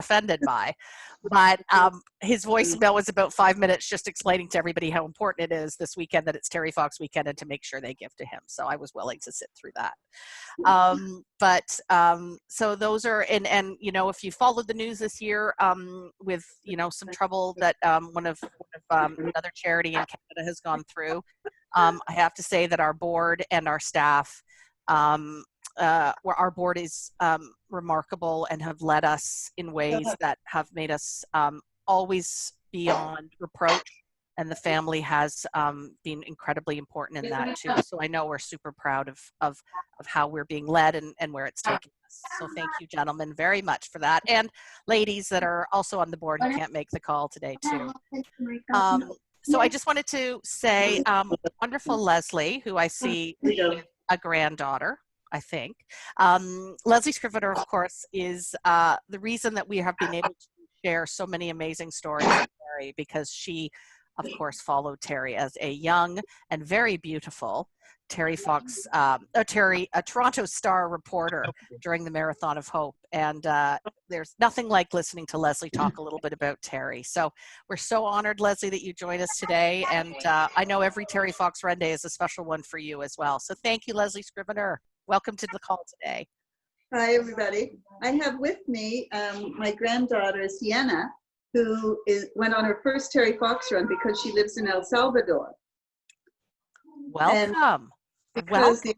offended by. But his voicemail was about 5 minutes just explaining to everybody how important it is this weekend that it's Terry Fox weekend and to make sure they give to him. So I was willing to sit through that. So those are, and if you followed the news this year with, some trouble that one of another charity in Canada has gone through, I have to say that our board and our staff, where our board is remarkable and have led us in ways that have made us always beyond reproach, and the family has been incredibly important in that too. So I know we're super proud of how we're being led and where it's taking us. So thank you, gentlemen, very much for that, and ladies that are also on the board who can't make the call today too. So I just wanted to say, wonderful Leslie, who I see with a granddaughter, I think. Leslie Scrivener, of course, is the reason that we have been able to share so many amazing stories with Terry, because she, of course, followed Terry as a young and very beautiful Terry Fox, a Toronto Star reporter during the Marathon of Hope. And there's nothing like listening to Leslie talk a little bit about Terry. So we're so honored, Leslie, that you joined us today. And I know every Terry Fox Run Day is a special one for you as well. So thank you, Leslie Scrivener. Welcome to the call today. Hi, everybody. I have with me my granddaughter, Sienna, who went on her first Terry Fox run because she lives in El Salvador. Welcome. And because the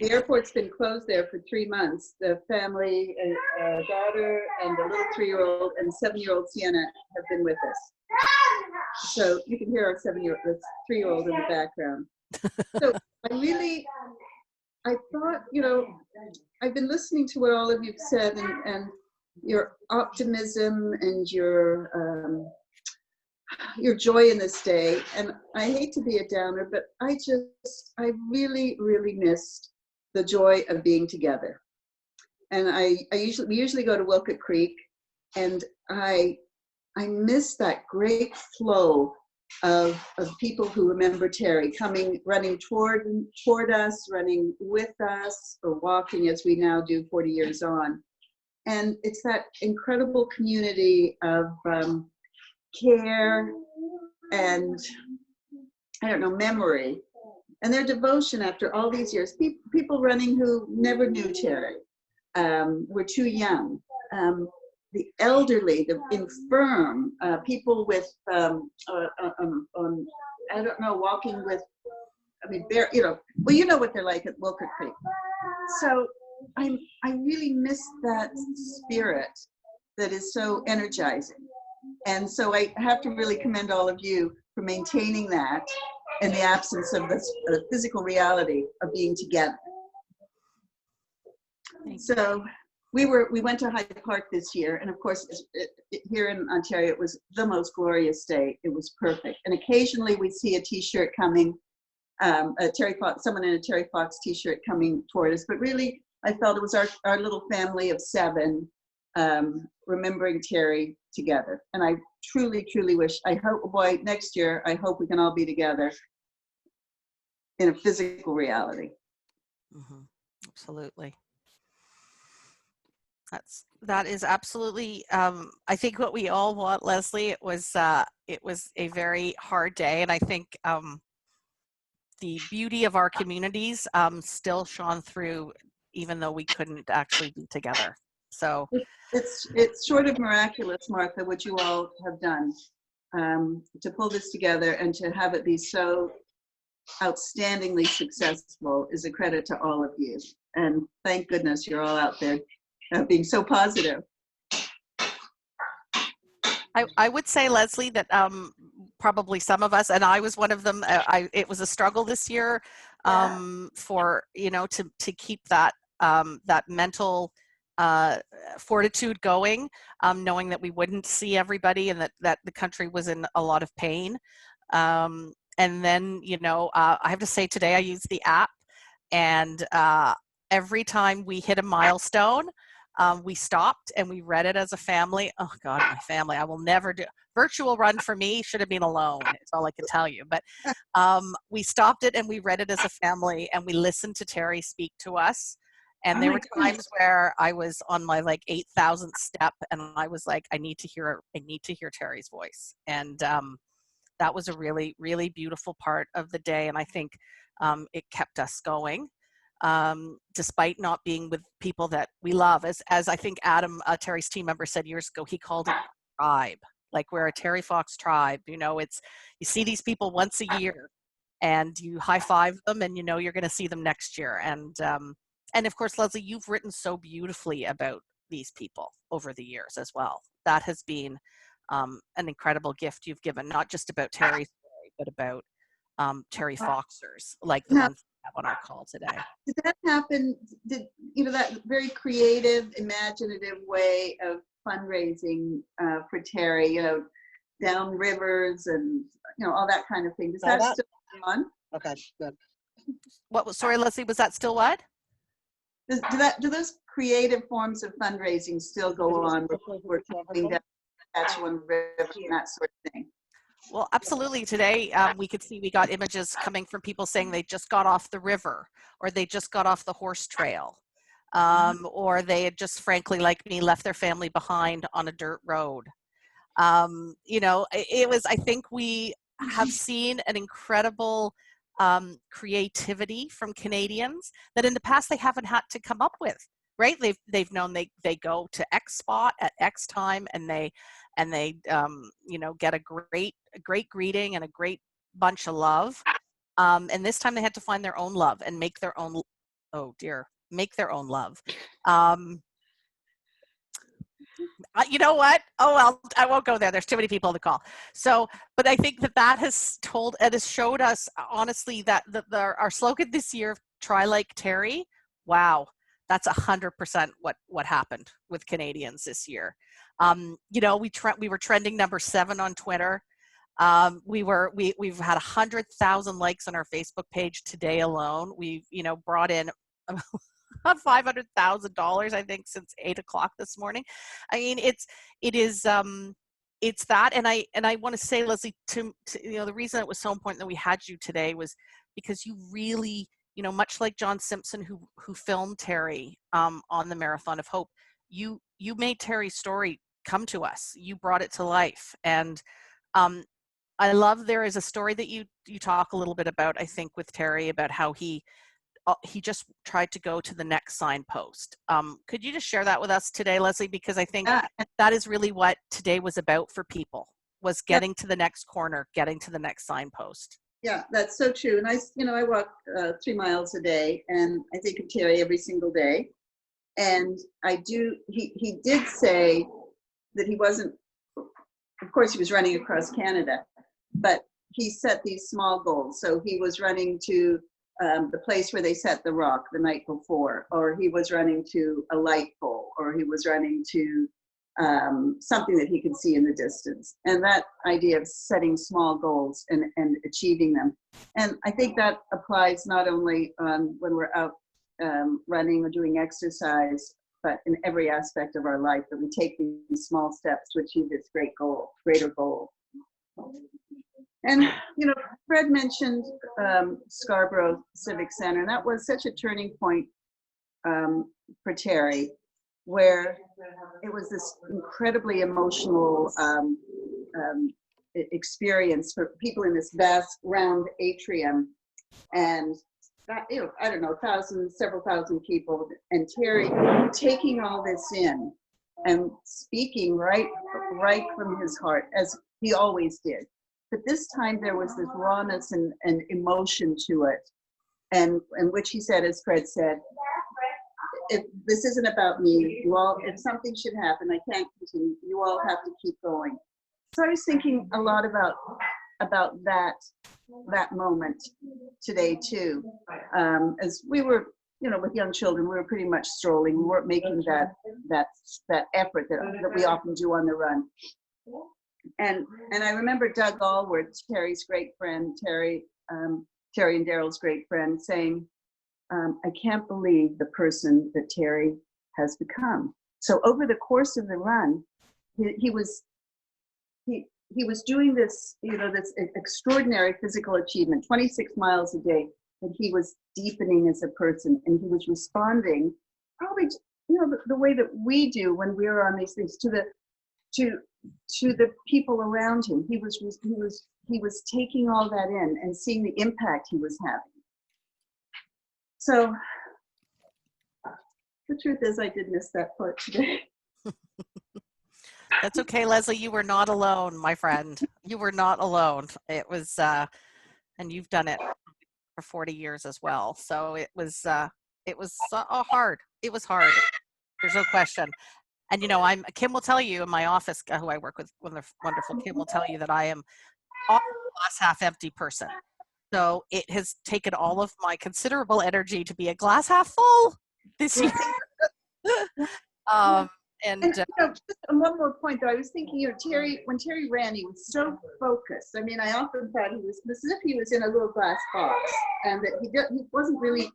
airport's been closed there for 3 months, the family, a daughter and a little 3-year-old and 7-year-old Sienna have been with us. So you can hear our 3-year-old in the background. So I thought, I've been listening to what all of you've said and your optimism and your joy in this day. And I hate to be a downer, but I really, really missed the joy of being together. And we usually go to Wilkett Creek, and I miss that great flow of people who remember Terry running toward us, running with us, or walking as we now do 40 years on. And it's that incredible community of care and, memory, and their devotion after all these years. People running who never knew Terry, were too young. The elderly, the infirm, people with, walking with, you know what they're like at Wilkett Creek. So I really miss that spirit that is so energizing. And so I have to really commend all of you for maintaining that in the absence of this physical reality of being together. So we went to Hyde Park this year, and of course, here in Ontario, it was the most glorious day. It was perfect. And occasionally we see a T-shirt coming, someone in a Terry Fox T-shirt coming toward us. But really, I felt it was our little family of 7 remembering Terry together. And I truly, truly wish, next year, I hope we can all be together in a physical reality. Mm-hmm. Absolutely. That is absolutely, I think what we all want, Leslie. It was a very hard day, and I think the beauty of our communities still shone through, even though we couldn't actually be together. So it's sort of miraculous, Martha, what you all have done to pull this together and to have it be so outstandingly successful is a credit to all of you. And thank goodness you're all out there being so positive. I would say, Leslie, that probably some of us, and I was one of them, it was a struggle this year for, to keep that mental fortitude going, knowing that we wouldn't see everybody and that the country was in a lot of pain. And then, I have to say today I used the app, and every time we hit a milestone, we stopped and we read it as a family. Oh God, my family, I will never do virtual run for me. Should have been alone. It's all I can tell you. But we stopped it and we read it as a family, and we listened to Terry speak to us. And Oh there my were goodness. times where I was on my like 8,000th step, and I was like, I need to hear Terry's voice. And that was a really, really beautiful part of the day. And I think it kept us going, despite not being with people that we love. As I think Adam, Terry's team member, said years ago, he called it tribe. Like, we're a Terry Fox tribe. You know, it's, you see these people once a year, and you high five them, and you know you're going to see them next year. And of course, Leslie, you've written so beautifully about these people over the years as well. That has been an incredible gift you've given, not just about Terry's story, but about Terry Foxers, like the Now, ones we have on our call today. did that happen? Did that very creative, imaginative way of fundraising for Terry? Down rivers and all that kind of thing. Does that still go on? Okay, good. What was, sorry, Leslie, was that still what? Do those creative forms of fundraising still go on? We're talking down Saskatchewan River and that sort of thing. Well, absolutely. Today, we could see, we got images coming from people saying they just got off the river, or they just got off the horse trail, or they had just, frankly, like me, left their family behind on a dirt road. It was, I think we have seen an incredible creativity from Canadians that in the past they haven't had to come up with. Right? They've known they go to X spot at X time, and they get a great greeting and a great bunch of love. And this time they had to find their own love and make their own. Oh dear, make their own love. You know what? Oh well, I won't go there. There's too many people on the call. So, but I think that has told, it has showed us honestly that our slogan this year, "Try like Terry." Wow, that's 100% what happened with Canadians this year. We were trending number 7 on Twitter. We've had 100,000 likes on our Facebook page today alone. We've brought in $500,000, I think, since 8:00 this morning. I mean, it's that, and I want to say, Leslie, to the reason it was so important that we had you today was because you really, much like John Simpson, who filmed Terry on the Marathon of Hope, you made Terry's story come to us. You brought it to life, and I love, there is a story that you talk a little bit about, I think, with Terry, about how he just tried to go to the next signpost. Could you just share that with us today, Leslie? Because I think that is really what today was about for people, was getting to the next corner, getting to the next signpost. Yeah, that's so true. And I walk 3 miles a day, and I think of Terry every single day. And he did say that he wasn't, of course he was running across Canada, but he set these small goals. So he was running to the place where they set the rock the night before, or he was running to a light pole, or he was running to something that he could see in the distance. And that idea of setting small goals and achieving them. And I think that applies not only when we're out running or doing exercise, but in every aspect of our life, that we take these small steps to achieve this greater goal. And, Fred mentioned Scarborough Civic Center, and that was such a turning point for Terry, where it was this incredibly emotional experience for people in this vast round atrium. And that, I don't know, several thousand people, and Terry taking all this in and speaking right from his heart, as he always did. But this time there was this rawness and emotion to it, and which he said, as Fred said, if this isn't about me, if something should happen, I can't continue. You all have to keep going. So I was thinking a lot about that moment today too. As we were, with young children, we were pretty much strolling. We weren't making that effort that we often do on the run. And I remember Doug Allward, Terry's great friend, Terry and Daryl's great friend, saying, I can't believe the person that Terry has become. So over the course of the run, he was doing this, this extraordinary physical achievement, 26 miles a day, but he was deepening as a person, and he was responding probably, you know, the way that we do when we were on these things to the people around him. He was taking all that in and seeing the impact he was having. So the truth is, I did miss that part today. That's okay, Leslie. You were not alone, my friend. You were not alone. It was, and you've done it for 40 years as well. So it was hard. It was hard. There's no question. And, you know, Kim will tell you in my office, who I work with, wonderful Kim will tell you that I am often a glass half empty person. So it has taken all of my considerable energy to be a glass half full this year. And you know, just one more point though, I was thinking, you know, when Terry ran, he was so focused. I mean, I often thought it was as if he was in a little glass box, and that he wasn't really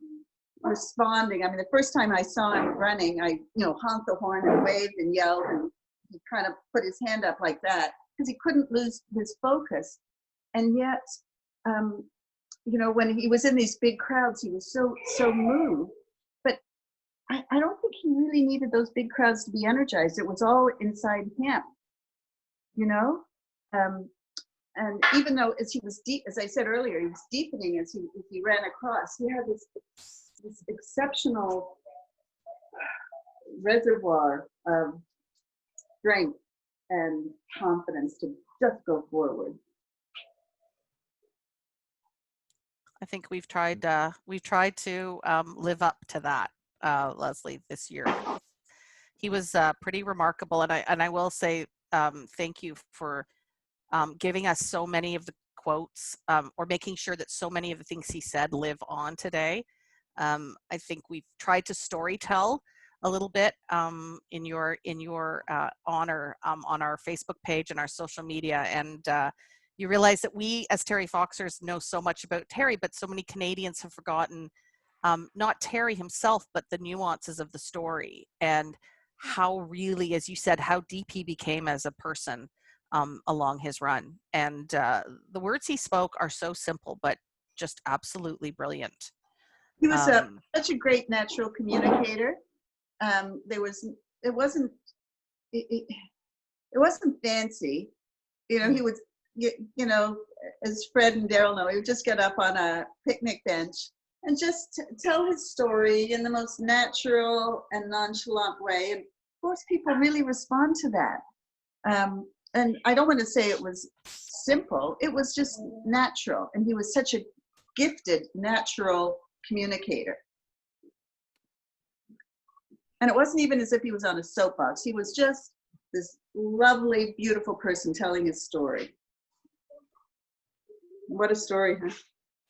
responding. I mean, the first time I saw him running, I, you know, honked the horn and waved and yelled, and he kind of put his hand up like that because he couldn't lose his focus. And yet, you know, when he was in these big crowds, he was so moved. But I don't think he really needed those big crowds to be energized. It was all inside him, you know? And even though as I said earlier, he was deepening as he ran across, he had this exceptional reservoir of strength and confidence to just go forward. I think we've tried to live up to that, Leslie, this year. He was pretty remarkable, and I will say thank you for giving us so many of the quotes, or making sure that so many of the things he said live on today. I think we've tried to storytell a little bit in your honor on our Facebook page and our social media, and you realize that we as Terry Foxers know so much about Terry, but so many Canadians have forgotten not Terry himself, but the nuances of the story and how really, as you said, how deep he became as a person along his run. And the words he spoke are so simple, but just absolutely brilliant. He was such a great natural communicator. It wasn't fancy. You know, he would, you know, as Fred and Daryl know, he would just get up on a picnic bench and just tell his story in the most natural and nonchalant way. And of course, people really respond to that. And I don't want to say it was simple. It was just natural. And he was such a gifted, natural communicator. And it wasn't even as if he was on a soapbox. He was just this lovely, beautiful person telling his story. What a story, huh?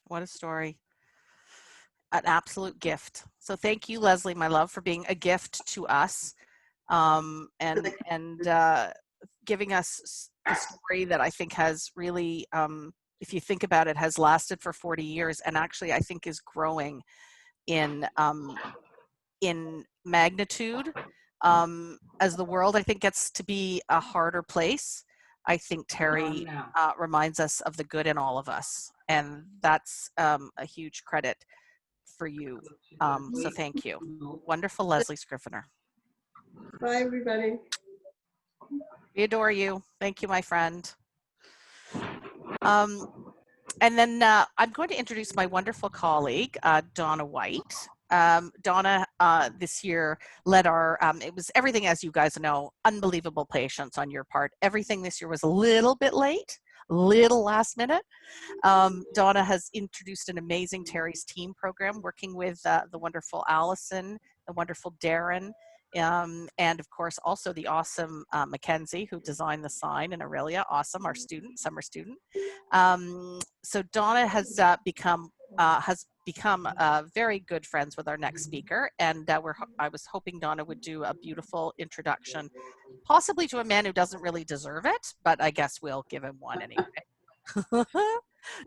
What a story. An absolute gift. So thank you, Leslie, my love, for being a gift to us, and giving us a story that I think has really, if you think about it, has lasted for 40 years and actually I think is growing in magnitude. As the world, I think, gets to be a harder place, I think Terry reminds us of the good in all of us. And that's a huge credit for you. So thank you. Wonderful, Leslie Scrivener. Bye, everybody. We adore you. Thank you, my friend. And then I'm going to introduce my wonderful colleague, Donna White. Donna this year led our, it was everything, as you guys know, unbelievable patience on your part. Everything this year was a little bit late, little last minute. Donna has introduced an amazing Terry's Team program, working with the wonderful Allison, the wonderful Darren, and of course also the awesome Mackenzie, who designed the sign, and Aurelia, awesome, our student, summer student. So Donna has become very good friends with our next speaker, and I was hoping Donna would do a beautiful introduction, possibly to a man who doesn't really deserve it, but I guess we'll give him one anyway.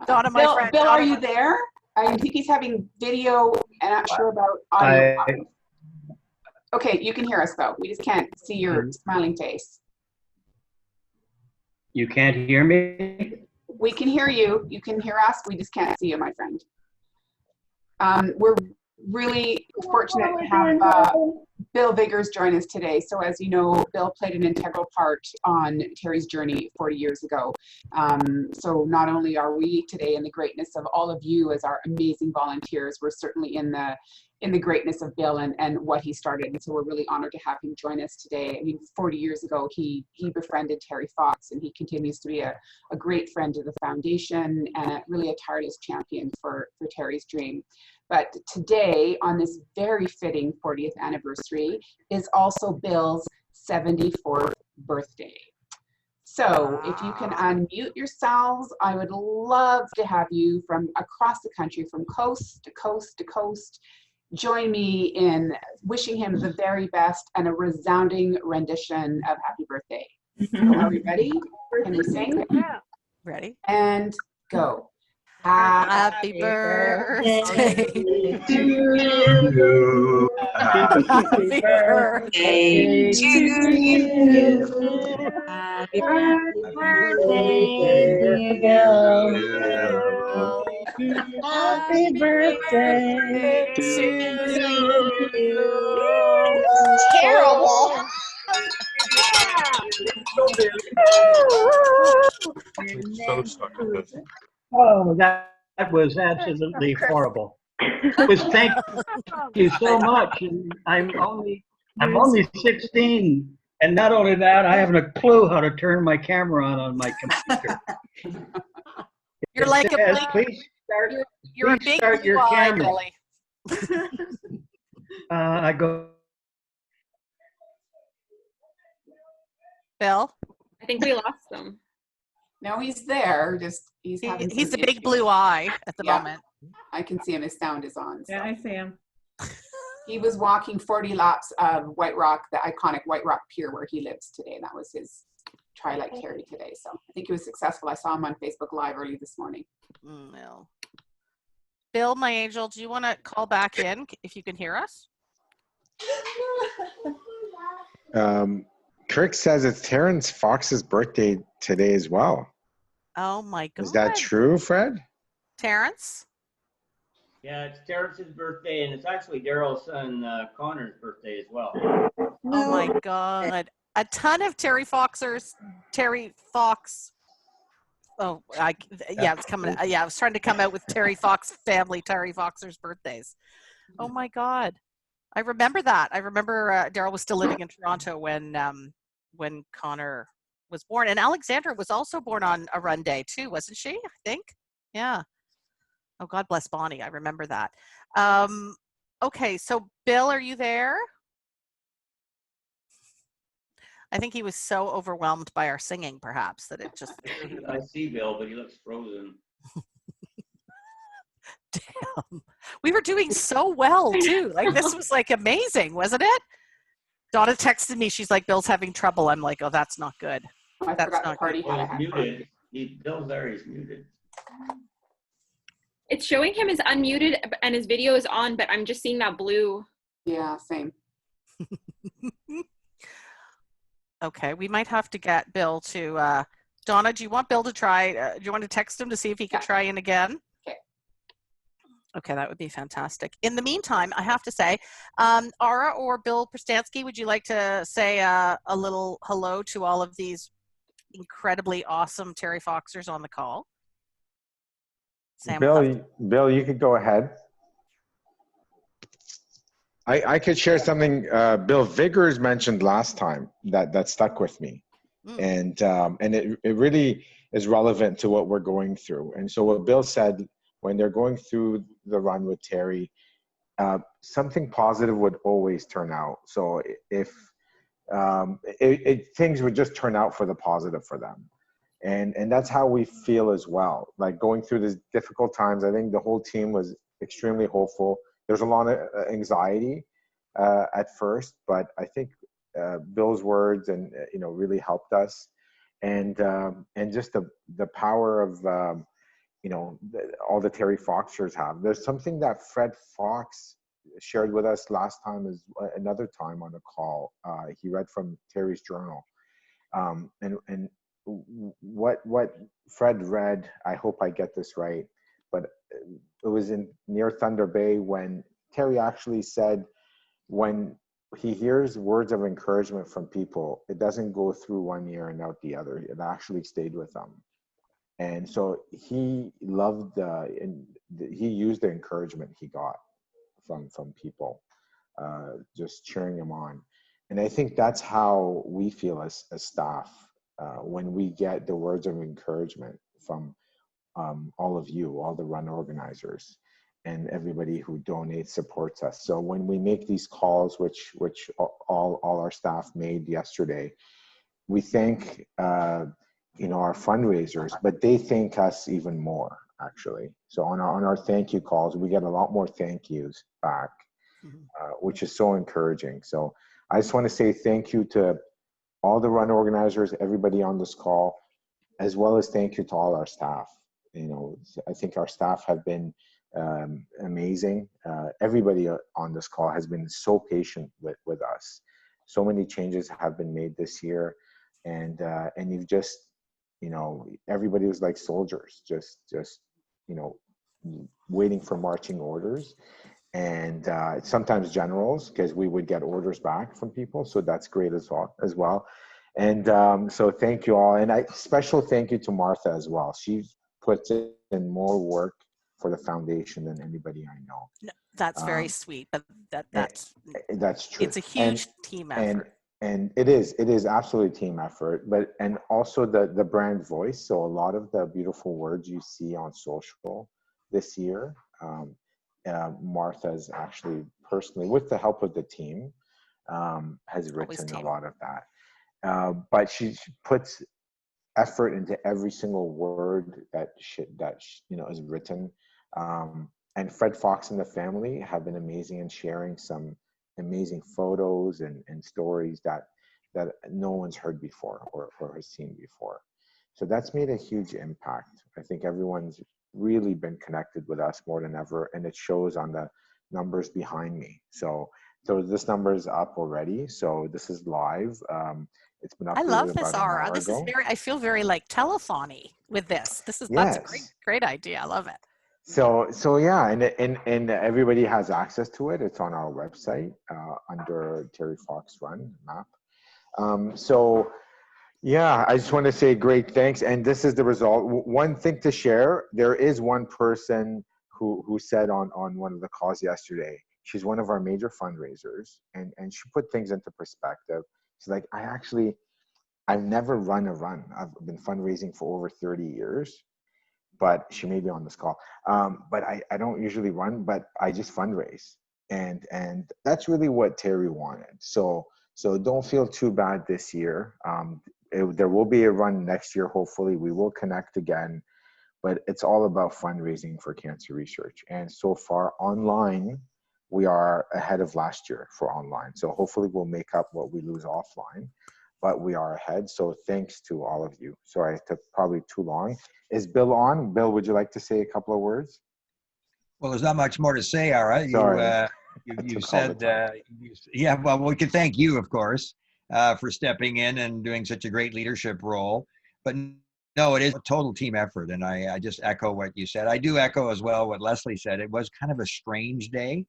Donna, my friend. Bill, Donna, are you there? I think he's having video and not sure about audio. Okay, you can hear us though. We just can't see your smiling face. You can't hear me? We can hear you. You can hear us. We just can't see you, my friend. We're really fortunate to have Bill Viggers join us today. So as you know, Bill played an integral part on Terry's journey 40 years ago. So not only are we today in the greatness of all of you as our amazing volunteers, we're certainly in the greatness of Bill and what he started. And so we're really honored to have him join us today. I mean, 40 years ago, he befriended Terry Fox, and he continues to be a great friend to the foundation and really a tireless champion for Terry's dream. But today, on this very fitting 40th anniversary, is also Bill's 74th birthday. So if you can unmute yourselves, I would love to have you from across the country, from coast to coast to coast, join me in wishing him the very best and a resounding rendition of Happy Birthday. So are we ready? Can we sing? Ready? And go. Happy birthday to you. Happy birthday to you. Happy birthday, dear Bill. Happy birthday to you. Terrible. So stuck in this. Oh, that was absolutely horrible. Thank you so much. And I'm only 16, and not only that, I haven't a clue how to turn my camera on my computer. You're like a Yes, blink, please start. you're a please big start your blue eye, camera. Billy. I go. Bill? I think we lost them. No, he's there. Just he's having He's some a big issues. blue eye at the Yeah. moment. I can see him. His sound is on. So. Yeah, I see him. He was walking 40 laps of White Rock, the iconic White Rock Pier where he lives today. That was his try like Terry today. So I think he was successful. I saw him on Facebook Live early this morning. No. Bill, my angel, do you want to call back in if you can hear us? Kirk says it's Terrence Fox's birthday today as well. Oh my God. Is that true, Fred? Terrence? Yeah, it's Terrence's birthday, and it's actually Daryl's son Connor's birthday as well. Oh my God. A ton of Terry Fox. Oh, yeah, it's coming. Yeah, I was trying to come out with Terry Fox family, Terry Foxer's birthdays. Oh my God. I remember that. I remember Daryl was still living in Toronto when Connor was born. And Alexandra was also born on a run day too, wasn't she? I think. Yeah. Oh, God bless Bonnie. I remember that. Okay, so Bill, are you there? I think he was so overwhelmed by our singing, perhaps, that it just. I see Bill, but he looks frozen. Damn. We were doing so well, too. Like, this was, like, amazing, wasn't it? Donna texted me. She's like, Bill's having trouble. I'm like, oh, that's not good. I That's forgot the not party Well, had he's a muted. Bill's there. He's muted. It's showing him as unmuted and his video is on, but I'm just seeing that blue. Yeah, same. Okay, we might have to get Bill to. Donna, do you want Bill to try? Do you want to text him to see if he could try in again? Okay. Okay, that would be fantastic. In the meantime, I have to say, Ara or Bill Prstansky, would you like to say a little hello to all of these incredibly awesome Terry Foxers on the call? Sam Bill, you could go ahead. I could share something Bill Viggers mentioned last time that stuck with me. And it really is relevant to what we're going through. And so what Bill said, when they're going through the run with Terry, something positive would always turn out. So if things would just turn out for the positive for them. And that's how we feel as well. Like going through these difficult times, I think the whole team was extremely hopeful. There's a lot of anxiety at first, but I think Bill's words and really helped us, and just the power of all the Terry Foxers have. There's something that Fred Fox shared with us last time, is another time on a call. He read from Terry's journal, and what Fred read, I hope I get this right, but it was near Thunder Bay when Terry actually said when he hears words of encouragement from people, it doesn't go through one ear and out the other. It actually stayed with them. And so he loved and he used the encouragement he got from people, just cheering him on. And I think that's how we feel as staff when we get the words of encouragement from all of you, all the run organizers, and everybody who donates, supports us. So when we make these calls, which all our staff made yesterday, we thank our fundraisers, but they thank us even more actually. So on our thank you calls, we get a lot more thank yous back, which is so encouraging. So I just want to say thank you to all the run organizers, everybody on this call, as well as thank you to all our staff. I think our staff have been amazing. Everybody on this call has been so patient with us. So many changes have been made this year, and you've just, everybody was like soldiers, just waiting for marching orders, and sometimes generals, because we would get orders back from people. So that's great as well. And so thank you all, and special thank you to Martha as well. She puts in more work for the foundation than anybody I know. No, that's very sweet, but that's true. It's a huge team effort. And it is absolutely team effort, and also the brand voice. So a lot of the beautiful words you see on social this year, Martha's actually personally, with the help of the team, has written a lot of that. But she puts effort into every single word that is written. And Fred Fox and the family have been amazing in sharing some amazing photos and stories that no one's heard before or has seen before. So that's made a huge impact. I think everyone's really been connected with us more than ever, and it shows on the numbers behind me. So this number is up already. So this is live. It's been I love uploaded this about an aura. hour This ago. is very, I feel very like telephony with this. That's a Yes. great idea. I love it. So yeah, and everybody has access to it. It's on our website under Terry Fox Run map. So yeah, I just want to say great thanks. And this is the result. One thing to share, there is one person who said on one of the calls yesterday, she's one of our major fundraisers, and she put things into perspective. She's like, I've never run a run. I've been fundraising for over 30 years, but she may be on this call. But I don't usually run, but I just fundraise. And that's really what Terry wanted. So don't feel too bad this year. There will be a run next year. Hopefully we will connect again, but it's all about fundraising for cancer research. And so far online, we are ahead of last year for online. So hopefully we'll make up what we lose offline, but we are ahead. So thanks to all of you. Sorry, I took probably too long. Is Bill on? Bill, would you like to say a couple of words? Well, there's not much more to say, Ara. You said, yeah, well, we can thank you, of course, for stepping in and doing such a great leadership role. But no, it is a total team effort. And I just echo what you said. I do echo as well what Leslie said. It was kind of a strange day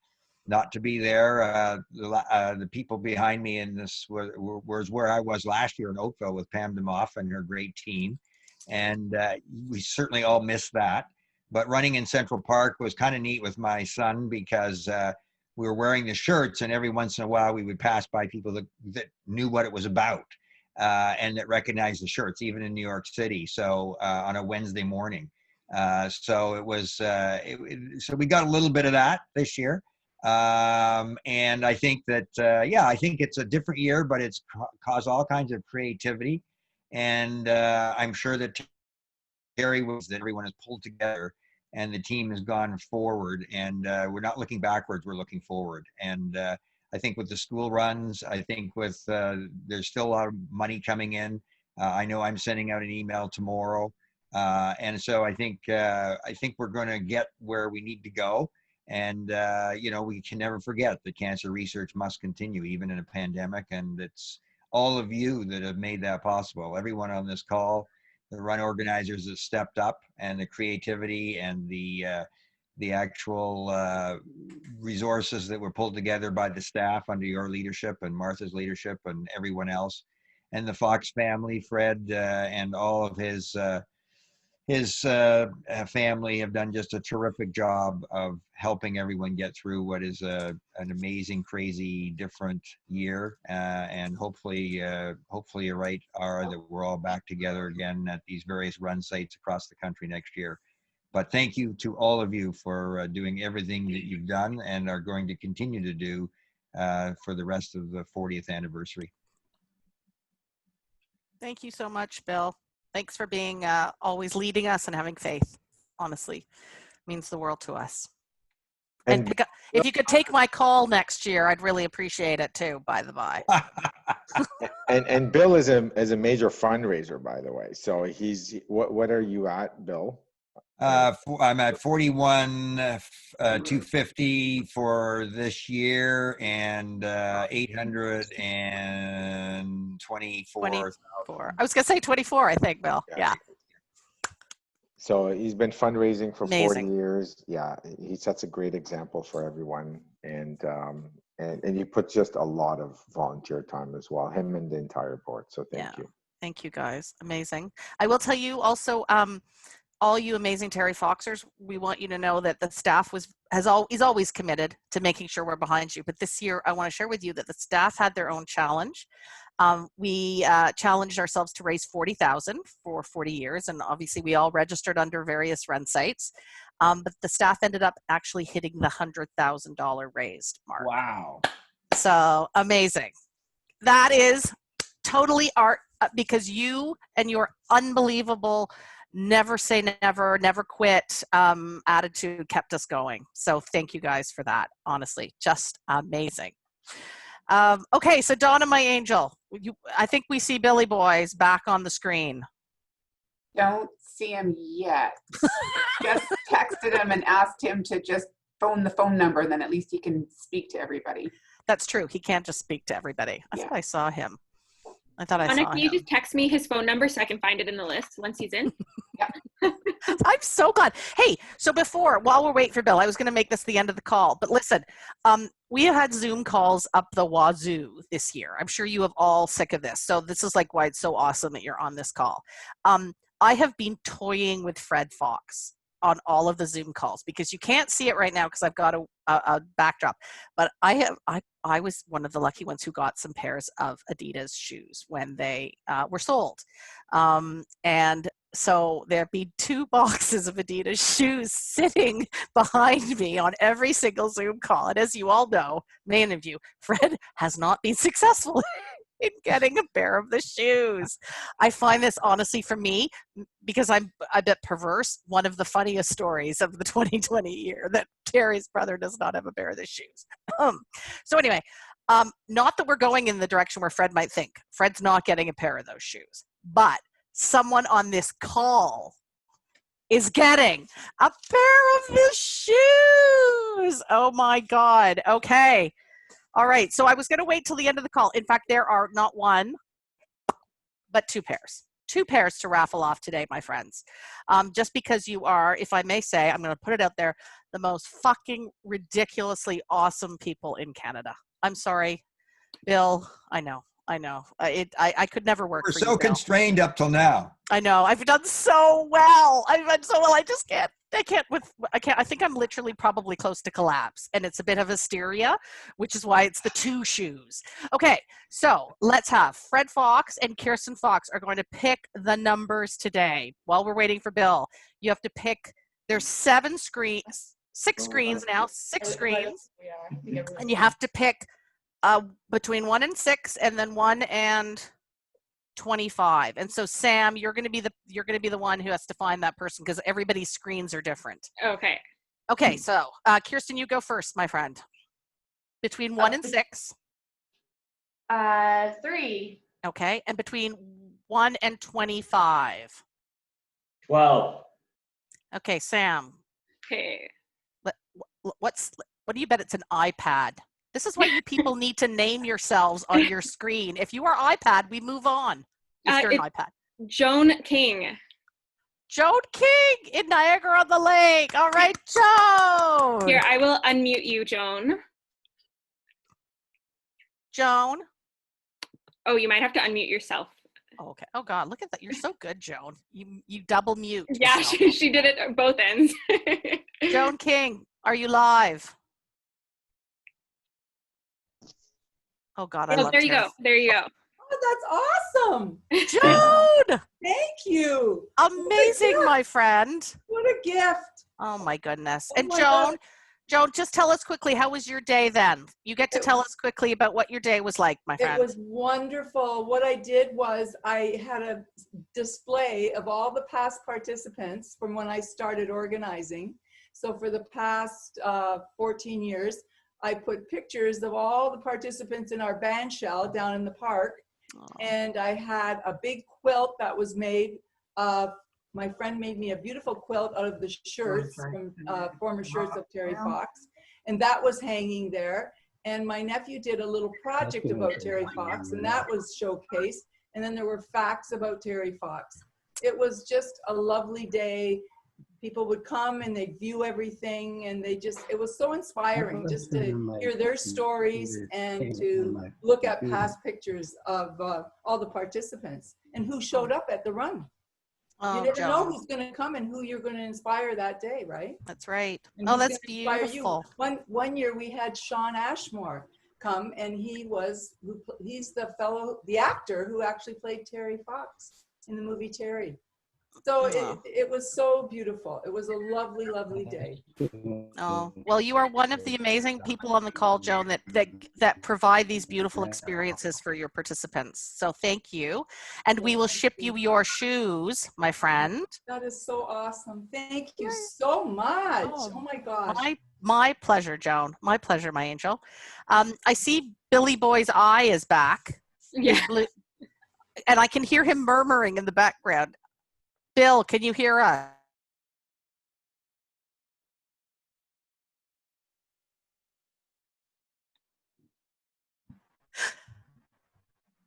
not to be there. The people behind me in this was where I was last year in Oakville with Pam DeMoff and her great team. And we certainly all missed that. But running in Central Park was kind of neat with my son because we were wearing the shirts, and every once in a while we would pass by people that knew what it was about and that recognized the shirts, even in New York City. So on a Wednesday morning. So it was, so we got a little bit of that this year. And I think that, I think it's a different year, but it's caused all kinds of creativity. And I'm sure that Terry was that everyone has pulled together and the team has gone forward, and we're not looking backwards, we're looking forward. And I think with the school runs, I think with there's still a lot of money coming in. I know I'm sending out an email tomorrow, and so I think we're going to get where we need to go. And we can never forget that cancer research must continue even in a pandemic, and it's all of you that have made that possible. Everyone on this call, the run organizers have stepped up, and the creativity and the the actual resources that were pulled together by the staff under your leadership and Martha's leadership and everyone else, and the Fox family, Fred and all of his family have done just a terrific job of helping everyone get through what is an amazing, crazy, different year. And hopefully you're right, Ara, that we're all back together again at these various run sites across the country next year. But thank you to all of you for doing everything that you've done and are going to continue to do for the rest of the 40th anniversary. Thank you so much, Bill. Thanks for being always leading us and having faith. Honestly, means the world to us. And if you could take my call next year, I'd really appreciate it too, by the by. and Bill is a major fundraiser, by the way. So what are you at, Bill? I'm at 41,250 for this year and 824. I was gonna say 24, I think, Bill. Yeah. So he's been fundraising for Amazing. 40 years. Yeah, he sets a great example for everyone, and he puts just a lot of volunteer time as well. Him and the entire board. So thank you. Thank you, guys. Amazing. I will tell you also. All you amazing Terry Foxers, we want you to know that the staff is always committed to making sure we're behind you. But this year, I want to share with you that the staff had their own challenge. We challenged ourselves to raise $40,000 for 40 years, and obviously we all registered under various run sites. But the staff ended up actually hitting the $100,000 raised mark. Wow! So amazing. That is totally art, because you and your unbelievable never say never, never quit attitude kept us going. So thank you guys for that. Honestly, just amazing. Okay, so Donna, my angel, I think we see Billy Boy's back on the screen. Don't see him yet. Just texted him and asked him to just phone the phone number, and then at least he can speak to everybody. That's true. He can't just speak to everybody. I thought I saw him. Anna, can you just text me his phone number so I can find it in the list once he's in? Yeah. I'm so glad. Hey, so while we're waiting for Bill, I was going to make this the end of the call, but listen, we have had Zoom calls up the wazoo this year. I'm sure you have all sick of this. So this is like why it's so awesome that you're on this call. I have been toying with Fred Fox on all of the Zoom calls, because you can't see it right now because I've got a backdrop, but I was one of the lucky ones who got some pairs of Adidas shoes when they were sold. And so there'd be 2 boxes of Adidas shoes sitting behind me on every single Zoom call. And as you all know, many of you, Fred has not been successful in getting a pair of the shoes. I find this, honestly, for me, because I'm a bit perverse, one of the funniest stories of the 2020 year, that Terry's brother does not have a pair of the shoes. So anyway, not that we're going in the direction where Fred might think. Fred's not getting a pair of those shoes, but someone on this call is getting a pair of the shoes. Oh my God. Okay. All right, so I was going to wait till the end of the call. In fact, there are not 1, but 2 pairs. 2 pairs to raffle off today, my friends. Just because you are, if I may say, I'm going to put it out there, the most fucking ridiculously awesome people in Canada. I'm sorry, Bill. I know. I could never work for you, We're so constrained up till now. I know. I've done so well. I just can't. I think I'm literally probably close to collapse, and it's a bit of hysteria, which is why it's the 2 shoes. Okay, so let's have Fred Fox and Kirsten Fox are going to pick the numbers today. While we're waiting for Bill, you have to pick. There's 6 screens now, 6 screens, and you have to pick between 1 and 6, and then 1 and 25. And so Sam, you're going to be the one who has to find that person, because everybody's screens are different. Okay, so Kirsten, you go first, my friend. Between 1 and 6. 3. Okay, and between 1 and 25. 12. Okay, Sam. Okay. What do you bet? It's an iPad. This is why you people need to name yourselves on your screen. If you are iPad, we move on. If you're an iPad. Joan King. Joan King in Niagara-on-the-Lake. All right, Joan. Here, I will unmute you, Joan. Joan. Oh, you might have to unmute yourself. Oh, okay. Oh God, look at that. You're so good, Joan. You double mute. Yeah, yourself. she did it at both ends. Joan King, are you live? Oh God, I love there you Terry. go. There you go. Oh, that's awesome. Joan! Thank you. Amazing, my friend. What a gift. Oh my goodness. Oh And my Joan, God. Joan, just tell us quickly, how was your day then? You get to tell us quickly about what your day was like, my It friend. was wonderful. What I did was I had a display of all the past participants from when I started organizing. So for the past 14 years, I put pictures of all the participants in our band shell down in the park. Oh. And I had a big quilt that was made. My friend made me a beautiful quilt out of the shirts from former shirts of Terry Fox. And that was hanging there. And my nephew did a little project about Terry Fox, and that was showcased. And then there were facts about Terry Fox. It was just a lovely day. People would come and they'd view everything, and it was so inspiring just to hear their stories and to look at past pictures of all the participants and who showed up at the run. You never know who's going to come and who you're going to inspire that day, right? That's right. And Oh, who's that's gonna inspire you. beautiful. One year we had Sean Ashmore come, and he's the actor who actually played Terry Fox in the movie Terry. So it was so beautiful. It was a lovely, lovely day. Oh, well, you are one of the amazing people on the call, Joan, that provide these beautiful experiences for your participants. So thank you. And we will ship you your shoes, my friend. That is so awesome. Thank you so much. Oh my gosh. My pleasure, Joan. My pleasure, my angel. I see Billy Boy's eye is back. Yeah. And I can hear him murmuring in the background. Bill, can you hear us?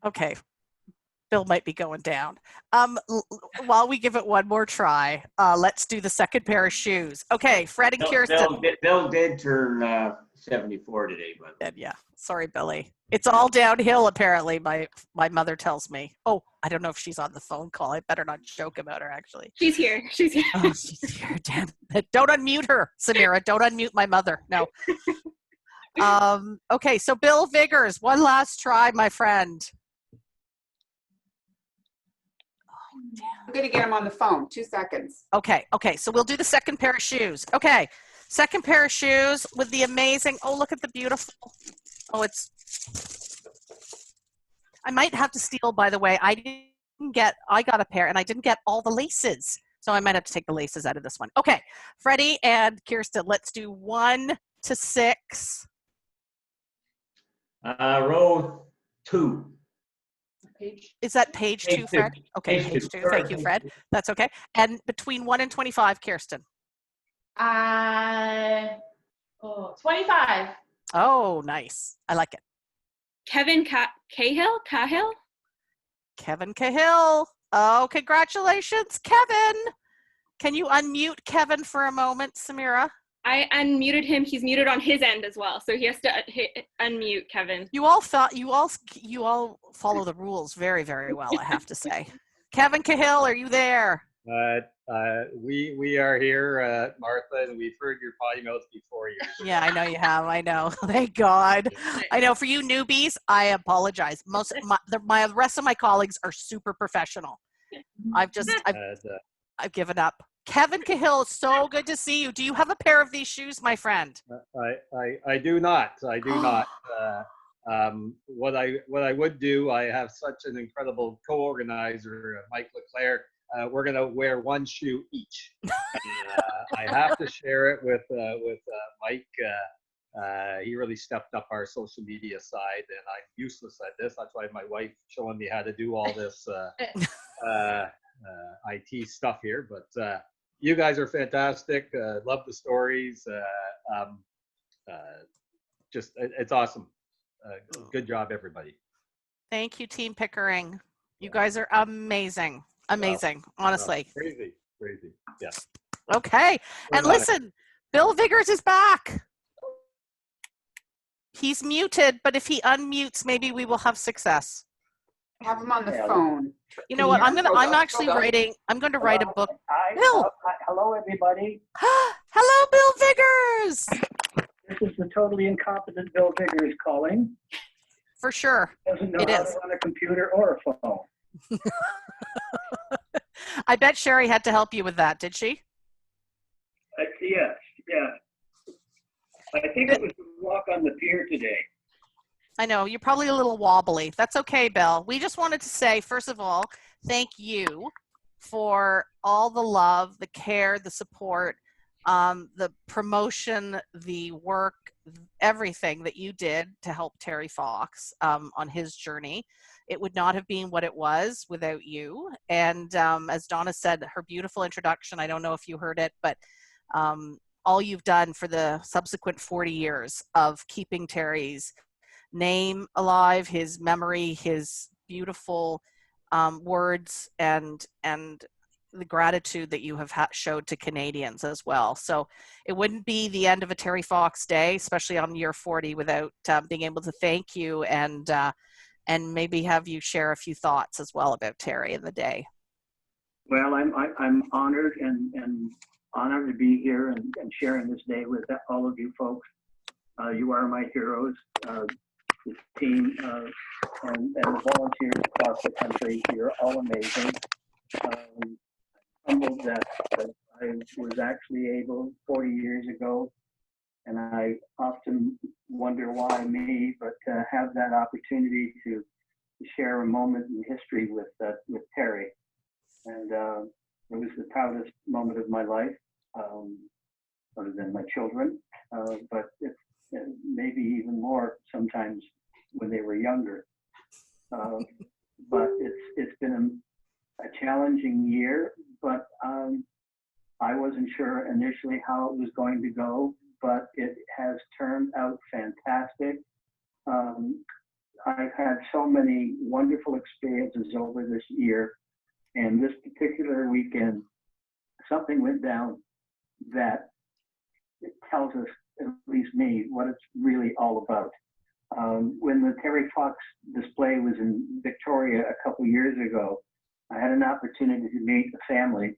Okay. Bill might be going down. While we give it one more try, let's do the second pair of shoes. Okay, Fred and Kirsten. Bill did turn 74 today, but yeah. Sorry, Billy. It's all downhill, apparently, my mother tells me. Oh, I don't know if she's on the phone call. I better not joke about her, actually. She's here. She's here. Oh, she's here. Damn it. Don't unmute her, Samira. Don't unmute my mother. No. Okay, so Bill Viggers, one last try, my friend. I'm going to get him on the phone. 2 seconds. Okay, so we'll do the second pair of shoes. Okay, second pair of shoes with the amazing, oh, look at the beautiful, I might have to steal, by the way. I got a pair and I didn't get all the laces. So I might have to take the laces out of this one. Okay, Freddie and Kirsten, let's do 1 to 6. row 2. Is that page 2, Fred? Okay, page 2. Thank you, Fred. That's okay. And between 1 and 25, Kirsten? 25. Oh, nice. I like it. Kevin Cahill? Kevin Cahill. Oh, congratulations, Kevin. Can you unmute Kevin for a moment, Samira? I unmuted him. He's muted on his end as well, so he has to unmute Kevin. You all follow the rules very, very well, I have to say. Kevin Cahill, are you there? We are here, Martha, and we've heard your potty mouth before you. Yeah, I know you have. I know. Thank God. I know. For you newbies, I apologize. The rest of my colleagues are super professional. I've given up. Kevin Cahill, so good to see you. Do you have a pair of these shoes, my friend? I do not. I do not. What I would do, I have such an incredible co-organizer, Mike Leclerc. We're gonna wear one shoe each. I have to share it with Mike. He really stepped up our social media side, and I'm useless at this. That's why my wife showing me how to do all this IT stuff here. But you guys are fantastic. Love the stories. Just it's awesome. Good job, everybody. Thank you, Team Pickering. You guys are amazing. Amazing, honestly. Crazy. crazy. Yeah. Okay. And listen, Bill Viggers is back. He's muted, but if he unmutes, maybe we will have success. Have him on the phone. You know what? I'm going to write a book. Hi, Bill. hello, everybody. Hello, Bill Viggers. This is the totally incompetent Bill Viggers calling. For sure. Doesn't know how to run a computer or a phone. I bet Sherry had to help you with that, did she? Yes, yeah. I think it was the walk on the pier today. I know, you're probably a little wobbly. That's okay, Bill. We just wanted to say, first of all, thank you for all the love, the care, the support, the promotion, the work, everything that you did to help Terry Fox on his journey. It would not have been what it was without you. And as Donna said, her beautiful introduction, I don't know if you heard it, but all you've done for the subsequent 40 years of keeping Terry's name alive, his memory, his beautiful words, and the gratitude that you have showed to Canadians as well. So it wouldn't be the end of a Terry Fox day, especially on year 40, without being able to thank you and maybe have you share a few thoughts as well about Terry and the day. Well, I'm honored and honored to be here and sharing this day with all of you folks. You are my heroes. This team and the volunteers across the country, you're all amazing. Humbled that I was actually able 40 years ago, and I often wonder why me, but to have that opportunity to share a moment in history with Terry, and it was the proudest moment of my life, other than my children, but it's maybe even more sometimes when they were younger. But it's been a challenging year, but I wasn't sure initially how it was going to go, but it has turned out fantastic. I've had so many wonderful experiences over this year, and this particular weekend, something went down that it tells us, at least me, what it's really all about. When the Terry Fox display was in Victoria a couple years ago, I had an opportunity to meet the family,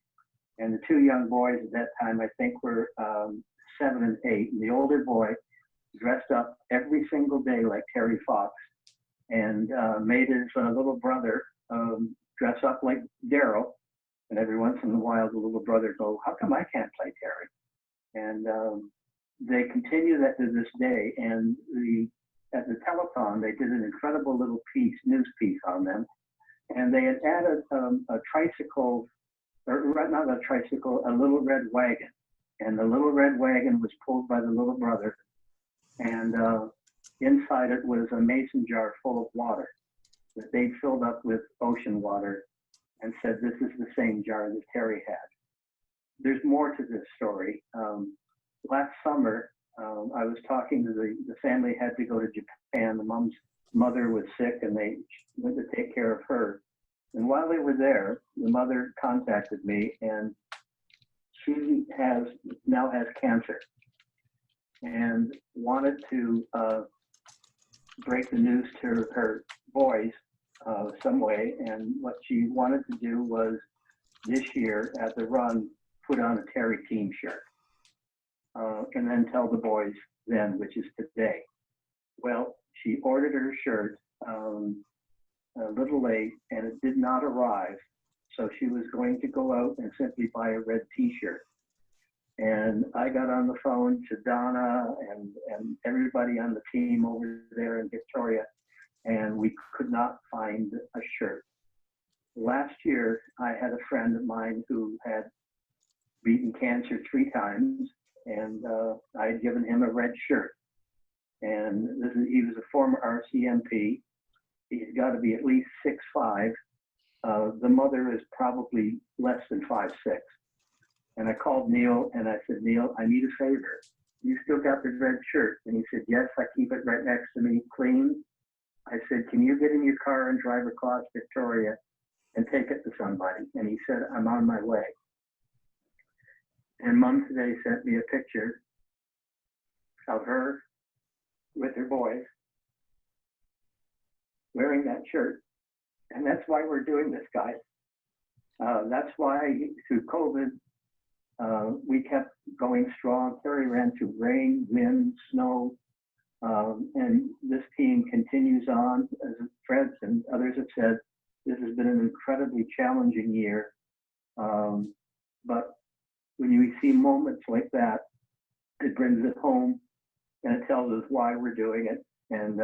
and the two young boys at that time, I think, were 7 and 8. And the older boy dressed up every single day like Terry Fox, and made his little brother dress up like Daryl. And every once in a while, the little brother go, "How come I can't play Terry?" And they continue that to this day. And at the telethon, they did an incredible little news piece on them. And they had added a tricycle, or not a tricycle, a little red wagon. And the little red wagon was pulled by the little brother. And inside it was a mason jar full of water that they filled up with ocean water and said, "This is the same jar that Terry had." There's more to this story. Last summer, I was talking to the family had to go to Japan. The mom's mother was sick, and they went to take care of her. And while they were there, the mother contacted me, and she now has cancer and wanted to break the news to her boys some way. And what she wanted to do was this year at the run, put on a Terry team shirt. And then tell the boys then, which is today. Well, she ordered her shirt a little late, and it did not arrive. So she was going to go out and simply buy a red t-shirt. And I got on the phone to Donna and everybody on the team over there in Victoria, and we could not find a shirt. Last year, I had a friend of mine who had beaten cancer 3 times, and I had given him a red shirt. And he was a former RCMP. He's got to be at least 6'5". The mother is probably less than 5'6". And I called Neil and I said, "Neil, I need a favor. You still got the red shirt?" And he said, "Yes, I keep it right next to me, clean." I said, "Can you get in your car and drive across Victoria and take it to somebody?" And he said, "I'm on my way." And Mom today sent me a picture of her with her boys wearing that shirt. And that's why we're doing this, guys. That's why through COVID, we kept going strong. Terry ran through rain, wind, snow, and this team continues on. As Fred and others have said, this has been an incredibly challenging year. But when you see moments like that, it brings it home and it tells us why we're doing it and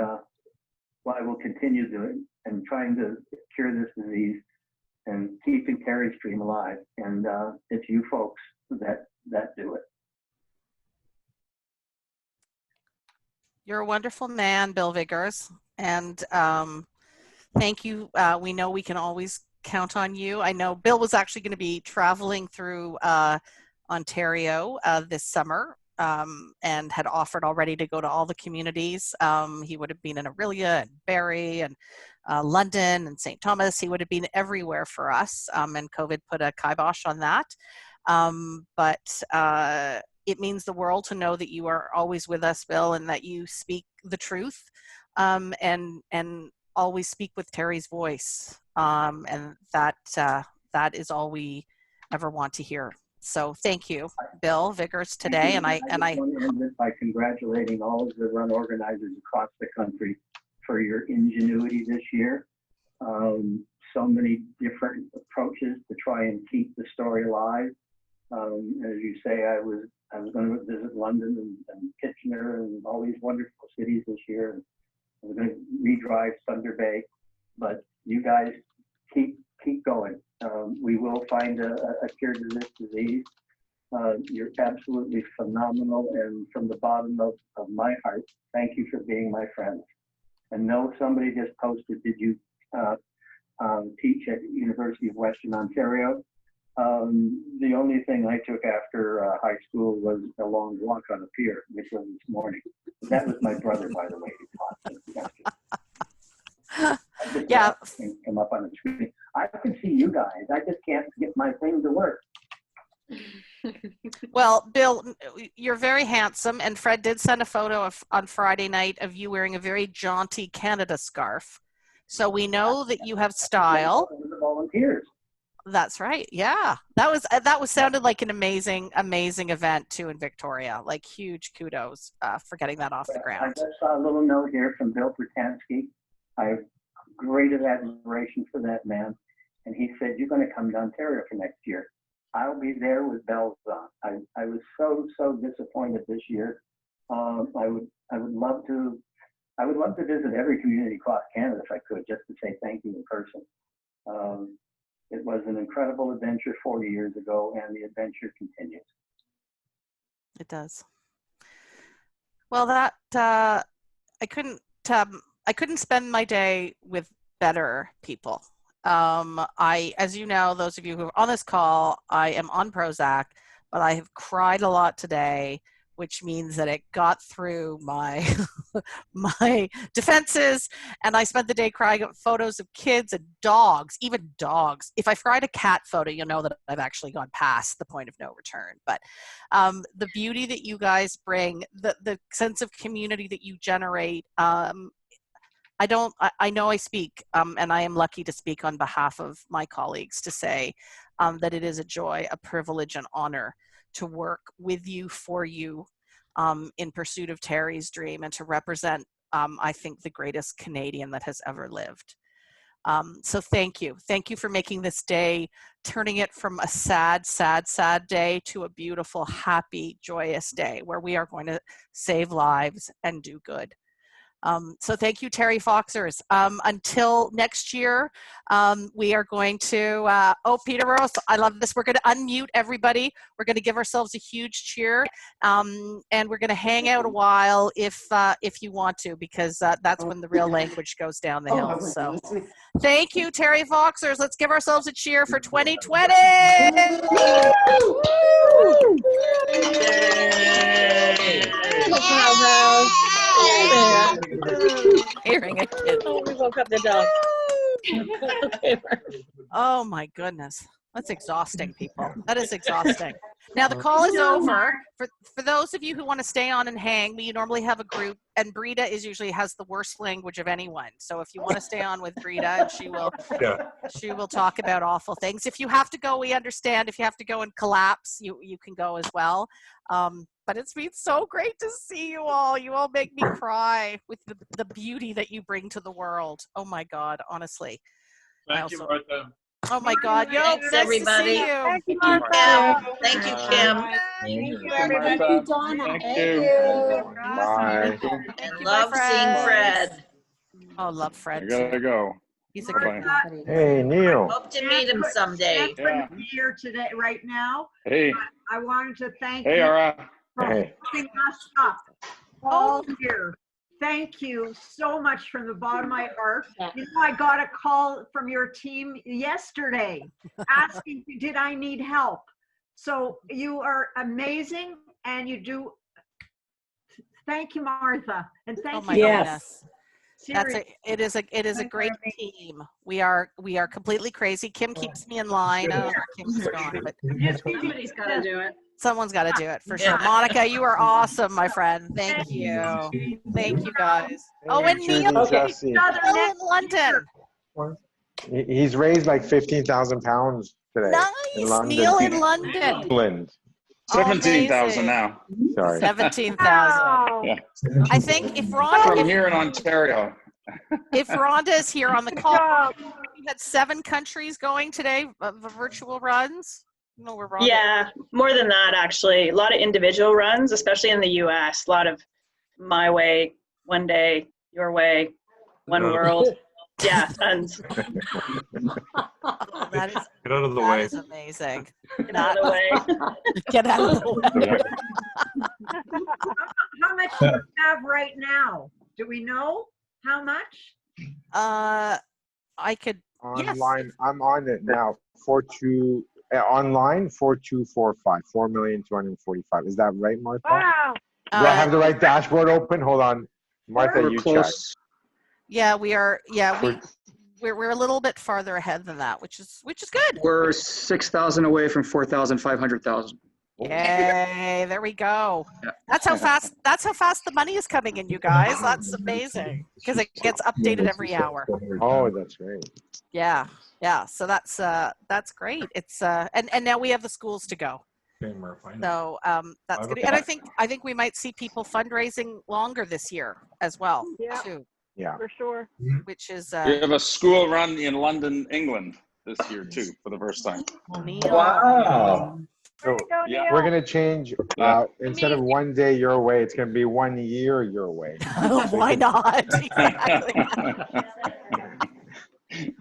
why we'll continue doing it and trying to cure this disease and keeping Terry's dream alive. And it's you folks that do it. You're a wonderful man, Bill Vickers, and thank you. We know we can always count on you. I know Bill was actually going to be traveling through Ontario this summer and had offered already to go to all the communities. He would have been in Orillia and Barrie and London and St. Thomas. He would have been everywhere for us, and COVID put a kibosh on that. But it means the world to know that you are always with us, Bill, and that you speak the truth and always speak with Terry's voice. And that is all we ever want to hear. So thank you, Bill Vickers, today. And I want to end it by congratulating all of the run organizers across the country for your ingenuity this year. So many different approaches to try and keep the story alive. As you say, I was going to visit London and Kitchener and all these wonderful cities this year. I was going to redrive Thunder Bay, but you guys keep going. We will find a cure to this disease. You're absolutely phenomenal, and from the bottom of my heart, thank you for being my friends. And no, somebody just posted, did you teach at University of Western Ontario? The only thing I took after high school was a long walk on a pier, which was this morning. That was my brother, by the way, who taught. Yeah. Come up on the screen. I can see you guys. I just can't get my thing to work. Well, Bill, you're very handsome, and Fred did send a photo on Friday night of you wearing a very jaunty Canada scarf. So we know that you have style. The volunteers. That's right. Yeah, that was sounded like an amazing event too in Victoria. Like huge kudos for getting that off the ground. I just saw a little note here from Bill Bertansky. I have great admiration for that man, and he said you're going to come to Ontario for next year. I'll be there with bells on. I was so disappointed this year. I would love to visit every community across Canada if I could, just to say thank you in person. It was an incredible adventure 40 years ago, and the adventure continues. It does. Well, that I couldn't spend my day with better people. As you know, those of you who are on this call, I am on Prozac, but I have cried a lot today, which means that it got through my my defenses, and I spent the day crying at photos of kids and dogs, even dogs. If I cried a cat photo, you'll know that I've actually gone past the point of no return. But the beauty that you guys bring, the sense of community that you generate, I know I speak, and I am lucky to speak on behalf of my colleagues to say that it is a joy, a privilege, an honor to work with you, for you, in pursuit of Terry's dream, and to represent, I think, the greatest Canadian that has ever lived. So thank you. Thank you for making this day, turning it from a sad day to a beautiful, happy, joyous day where we are going to save lives and do good. So thank you, Terry Foxers. Until next year, we are going to, Peter Rose, I love this. We're going to unmute everybody. We're going to give ourselves a huge cheer, and we're going to hang out a while if you want to, because that's when the real language goes down the hill. So thank you, Terry Foxers. Let's give ourselves a cheer for 2020. Hearing a kid. Oh, we woke up the dog. Oh my goodness. That's exhausting, people. That is exhausting. Now the call is over. For those of you who want to stay on and hang, we normally have a group, and Brita usually has the worst language of anyone. So if you want to stay on with Brita, and she will talk about awful things. If you have to go, we understand. If you have to go and collapse, you can go as well. But it's been so great to see you all. You all make me cry with the beauty that you bring to the world. Oh my God, honestly. Thank you, Martha. Oh my God, yo, Thanks, nice everybody. To see you. Thank you, Martha. Thank you, Kim. Thank you, everybody. Thank you, Donna. Thank you. Bye. And love seeing Fred. Oh, love Fred I gotta too. go. He's a Bye. good guy. Hey, Neil. Hope to meet him someday. Yeah. Here today, right now. Hey. I wanted to thank Hey, you Ara. for Hey. holding us up all year. Thank you so much from the bottom of my heart. You know, I got a call from your team yesterday asking, did I need help? So you are amazing, and you do. Thank you, Martha, and thank you. Goodness. It is a great team. We are completely crazy. Kim keeps me in line. I don't know where Kim's gone, but somebody's got to do it. Someone's got to do it for sure. Monica, you are awesome, my friend. Thank you. Thank you guys. Oh, and Neil, Jesse. Neil in London. He's raised like 15,000 pounds today. Nice. In London. Neil in London. England. 17,000 now. Sorry. 17,000. Yeah. I think if Rhonda, From here in Ontario. if Rhonda is here on the call, we had 7 countries going today of virtual runs. No, we're wrong. Yeah, more than that, actually. A lot of individual runs, especially in the US. A lot of my way, one day, your way, one world. Yeah, tons. That is, Get out of the that way. is amazing. Get out of the way. Get out of the way. How much do you have right now? Do we know how much? I could. Online, Yes. I'm on it now. Online 4245, 4,245,000. Is that right, Martha? Wow. Do I have the right dashboard open? Hold on, Martha. We're You close. check. Yeah, we are. Yeah, we're a little bit farther ahead than that, which is good. We're 6,000 away from 4,000, 500,000. Yay! There we go. That's how fast. That's how fast the money is coming in, you guys. That's amazing because it gets updated every hour. Oh, that's great. Yeah, yeah. So that's great. It's and now we have the schools to go. So that's good. And I think we might see people fundraising longer this year as well. Yeah. Too. Yeah. For sure. Which is We have a school run in London, England this year too, for the first time. Wow. So Yeah. we're gonna change instead of one day your way, it's gonna be 1 year your way. Why not? Exactly.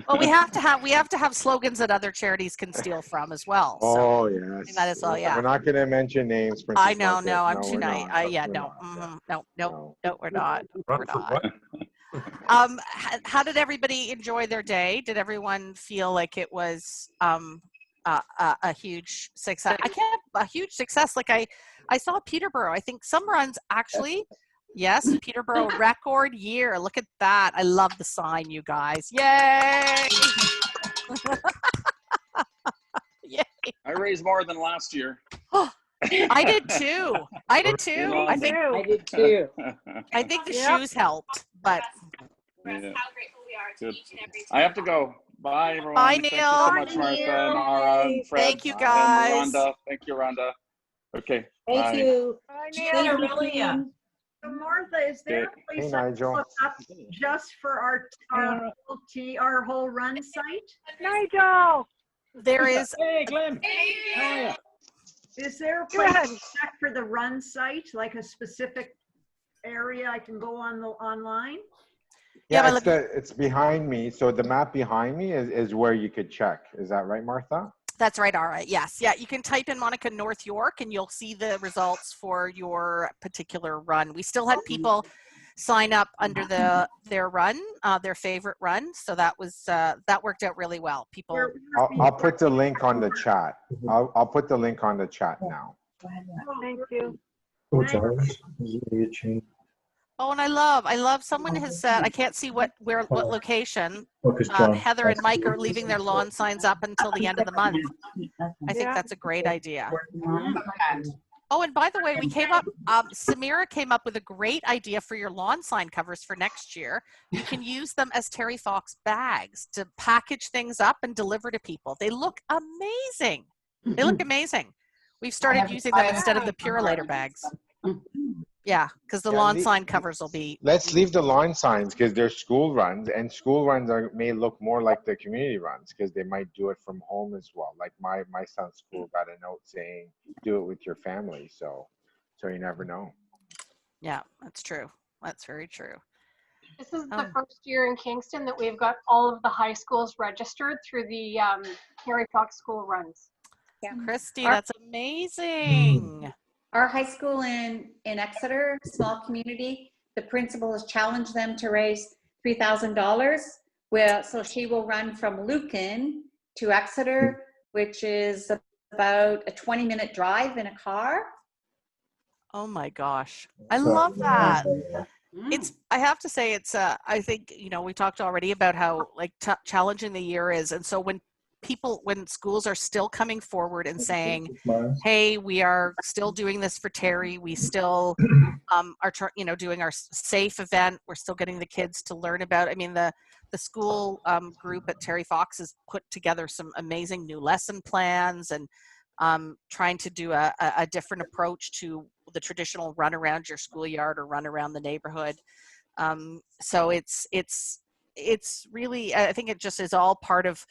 Well, we have to have slogans that other charities can steal from as well. So Oh yes. that is all. Yeah. We're not gonna mention names. I Princess know. Margaret. No, I'm No, too we're nice. not. Yeah. We're No. not. No. We're not. We're not. What? How did everybody enjoy their day? Did everyone feel like it was a huge success? A huge success. Like I saw Peterborough. I think some runs actually. Yes, Peterborough record year. Look at that. I love the sign, you guys. Yay! Yay! I raised more than last year. I did too. I did too. I think the shoes helped, but Yeah. Good. I have to go. Bye, everyone. Bye, Thank you Neil. so much, Martha, Nara, and Fred, Thank you, guys. and Rhonda. Thank you, Rhonda. Okay. Thank bye. you. Gianna, really, So Martha, is there a Hey, place I can Nigel. look up just for our whole run site? Nigel. there is. Hey, Glenn. Is there a place to check for the run site, like a specific area I can go on online? Yeah, it's behind me. So the map behind me is where you could check. Is that right, Martha? That's right. All right. Yes. Yeah. You can type in Monica North York and you'll see the results for your particular run. We still had people sign up under their run, their favorite run. So that was that worked out really well. People. I'll put the link on the chat. I'll put the link on the chat now. Thank you. Oh, and I love someone has said, I can't see what location. Heather and Mike are leaving their lawn signs up until the end of the month. I think that's a great idea. Oh, and by the way, we came up, Samira came up with a great idea for your lawn sign covers for next year. You can use them as Terry Fox bags to package things up and deliver to people. They look amazing. They look amazing. We've started using them instead of the Purolator bags. Yeah, because the lawn sign covers will be. Let's leave the lawn signs because they're school runs, and school runs may look more like the community runs because they might do it from home as well. Like my son's school got a note saying, "Do it with your family." So you never know. Yeah, that's true. That's very true. This is the first year in Kingston that we've got all of the high schools registered through the Terry Fox school runs. Yeah, Christy, that's amazing. Our high school in Exeter, small community, the principal has challenged them to raise $3,000. Well, so she will run from Lucan to Exeter, which is about a 20-minute drive in a car. Oh my gosh, I love that. I have to say I think, we talked already about how like challenging the year is. And so when schools are still coming forward and saying, hey, we are still doing this for Terry. We still are, doing our safe event. We're still getting the kids to learn about, the school group at Terry Fox has put together some amazing new lesson plans and trying to do a different approach to the traditional run around your schoolyard or run around the neighborhood. So it's really, I think it just is all part of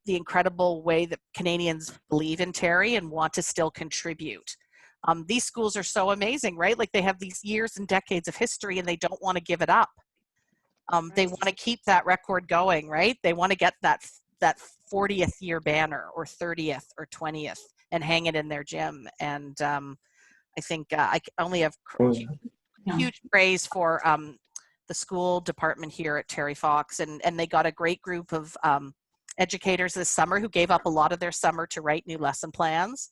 the incredible way that Canadians believe in Terry and want to still contribute. These schools are so amazing, right? Like they have these years and decades of history and they don't want to give it up. They want to keep that record going, right? They want to get that 40th year banner or 30th or 20th and hang it in their gym. And I think I only have huge praise for the school department here at Terry Fox, and they got a great group of educators this summer who gave up a lot of their summer to write new lesson plans.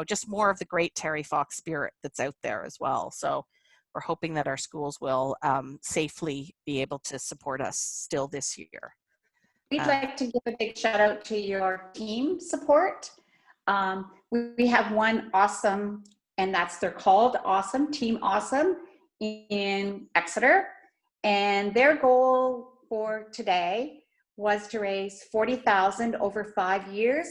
Just more of the great Terry Fox spirit that's out there as well. So we're hoping that our schools will safely be able to support us still this year. We'd like to give a big shout out to your team support. We have one awesome, and they're called Awesome, Team Awesome in Exeter. And their goal for today was to raise $40,000 over 5 years.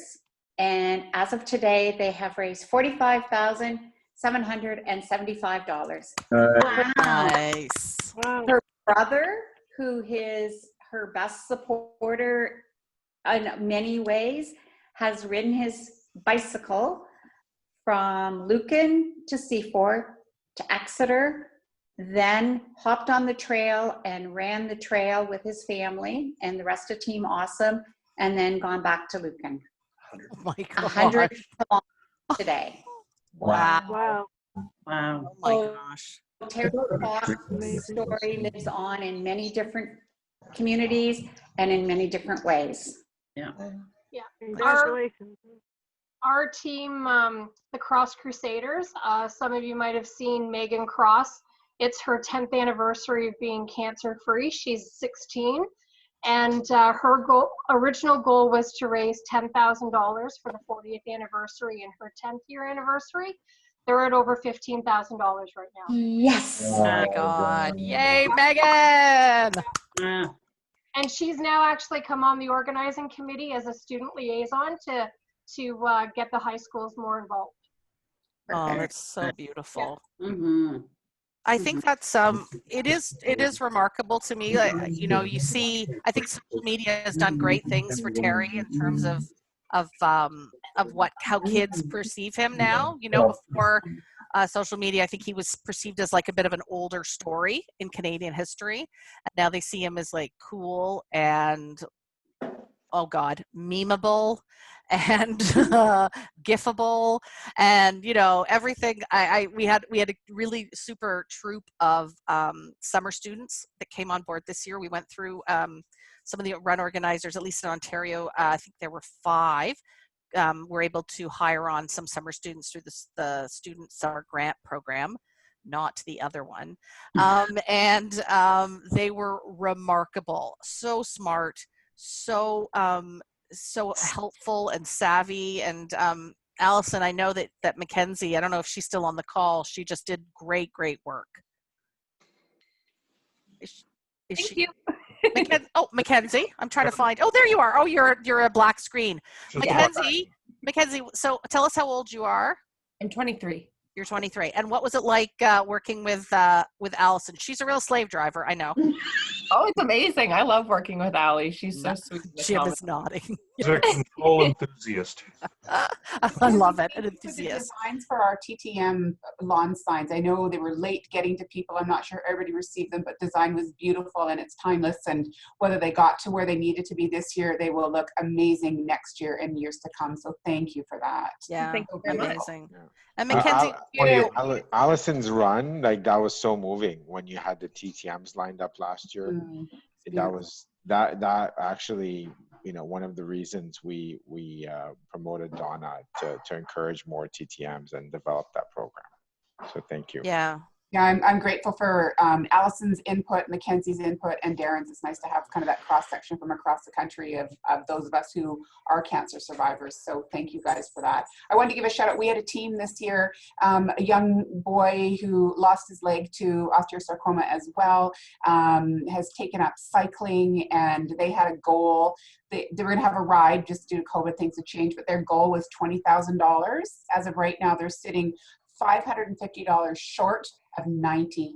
And as of today, they have raised $45,775. Nice. Her brother, who is her best supporter in many ways, has ridden his bicycle from Lucan to Seaford to Exeter, then hopped on the trail and ran the trail with his family and the rest of Team Awesome, and then gone back to Lucan. Oh my God. 100 kilometers today. Wow. Wow. Oh my gosh. Terry Fox's story lives on in many different communities and in many different ways. Yeah. Yeah. Congratulations. Our team, the Cross Crusaders, some of you might have seen Megan Cross. It's her 10th anniversary of being cancer-free. She's 16. And her original goal was to raise $10,000 for the 40th anniversary and her 10th year anniversary. They're at over $15,000 right now. Yes. Oh my God. Yay, Megan. And she's now actually come on the organizing committee as a student liaison to get the high schools more involved. Oh, that's so beautiful. Yeah. Mm-hmm. I think that's it is remarkable to me. You see, I think social media has done great things for Terry in terms of how kids perceive him now. Before social media, I think he was perceived as like a bit of an older story in Canadian history, and now they see him as like cool and, oh God, memeable and gifable and everything. We had a really super troop of summer students that came on board this year. We went through some of the run organizers, at least in Ontario. I think there were 5. We're able to hire on some summer students through the student summer grant program. not the other one. And they were remarkable, so smart, so so helpful and savvy. And Allison, I know that Mackenzie, I don't know if she's still on the call, she just did great work. Is Thank she? you. Mackenzie, I'm trying to find. Oh, there you are. Oh, you're a black screen. Just Mackenzie, so tell us how old you are. I'm 23. You're 23. And what was it like working with Allison? She's a real slave driver, I know. Oh, it's amazing. I love working with Allie. She's so sweet. Jim is nodding. He's a control enthusiast. I love it. An The enthusiast. designs for our TTM lawn signs, I know they were late getting to people. I'm not sure everybody received them, but design was beautiful and it's timeless. And whether they got to where they needed to be this year, they will look amazing next year and years to come. So thank you for that. Yeah, So beautiful. amazing. And Mackenzie, Allison's run, like that was so moving when you had the TTMs lined up last year. That actually, you know, one of the reasons we promoted Donna to encourage more TTMs and develop that program. So thank you. Yeah. Yeah, I'm grateful for Allison's input, Mackenzie's input, and Darren's. It's nice to have kind of that cross section from across the country of those of us who are cancer survivors. So thank you guys for that. I wanted to give a shout out. We had a team this year, a young boy who lost his leg to osteosarcoma as well, has taken up cycling, and they had a goal. They were going to have a ride just due to COVID, things have changed, but their goal was $20,000. As of right now, they're sitting $550 short of $90,000.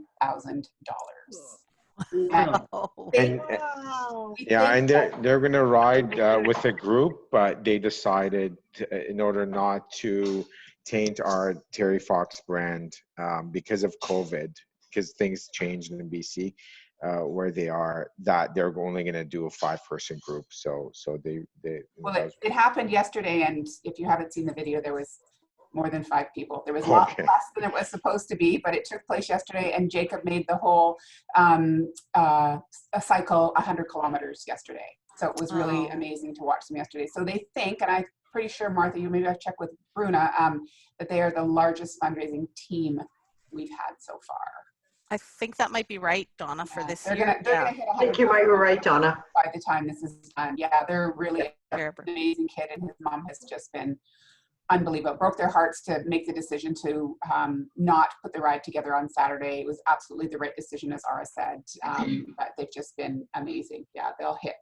And they're going to ride with a group, but they decided in order not to taint our Terry Fox brand because of COVID, because things changed in BC where they are, that they're only going to do a 5-person group. So they well, it happened yesterday, and if you haven't seen the video, there was more than 5 people. There was a lot less than it was supposed to be, but it took place yesterday, and Jacob made the whole a cycle 100 kilometers yesterday. So it was really amazing to watch them yesterday. So they think, and I'm pretty sure, Martha, you maybe have to check with Bruna, that they are the largest fundraising team we've had so far. I think that might be right, Donna, for this year. They're gonna hit 100 I think you might be right, Donna. by the time this is done. Yeah, they're really an amazing kid, and his mom has just been unbelievable. Broke their hearts to make the decision to not put the ride together on Saturday. It was absolutely the right decision, as Ara said. But they've just been amazing. Yeah, they'll hit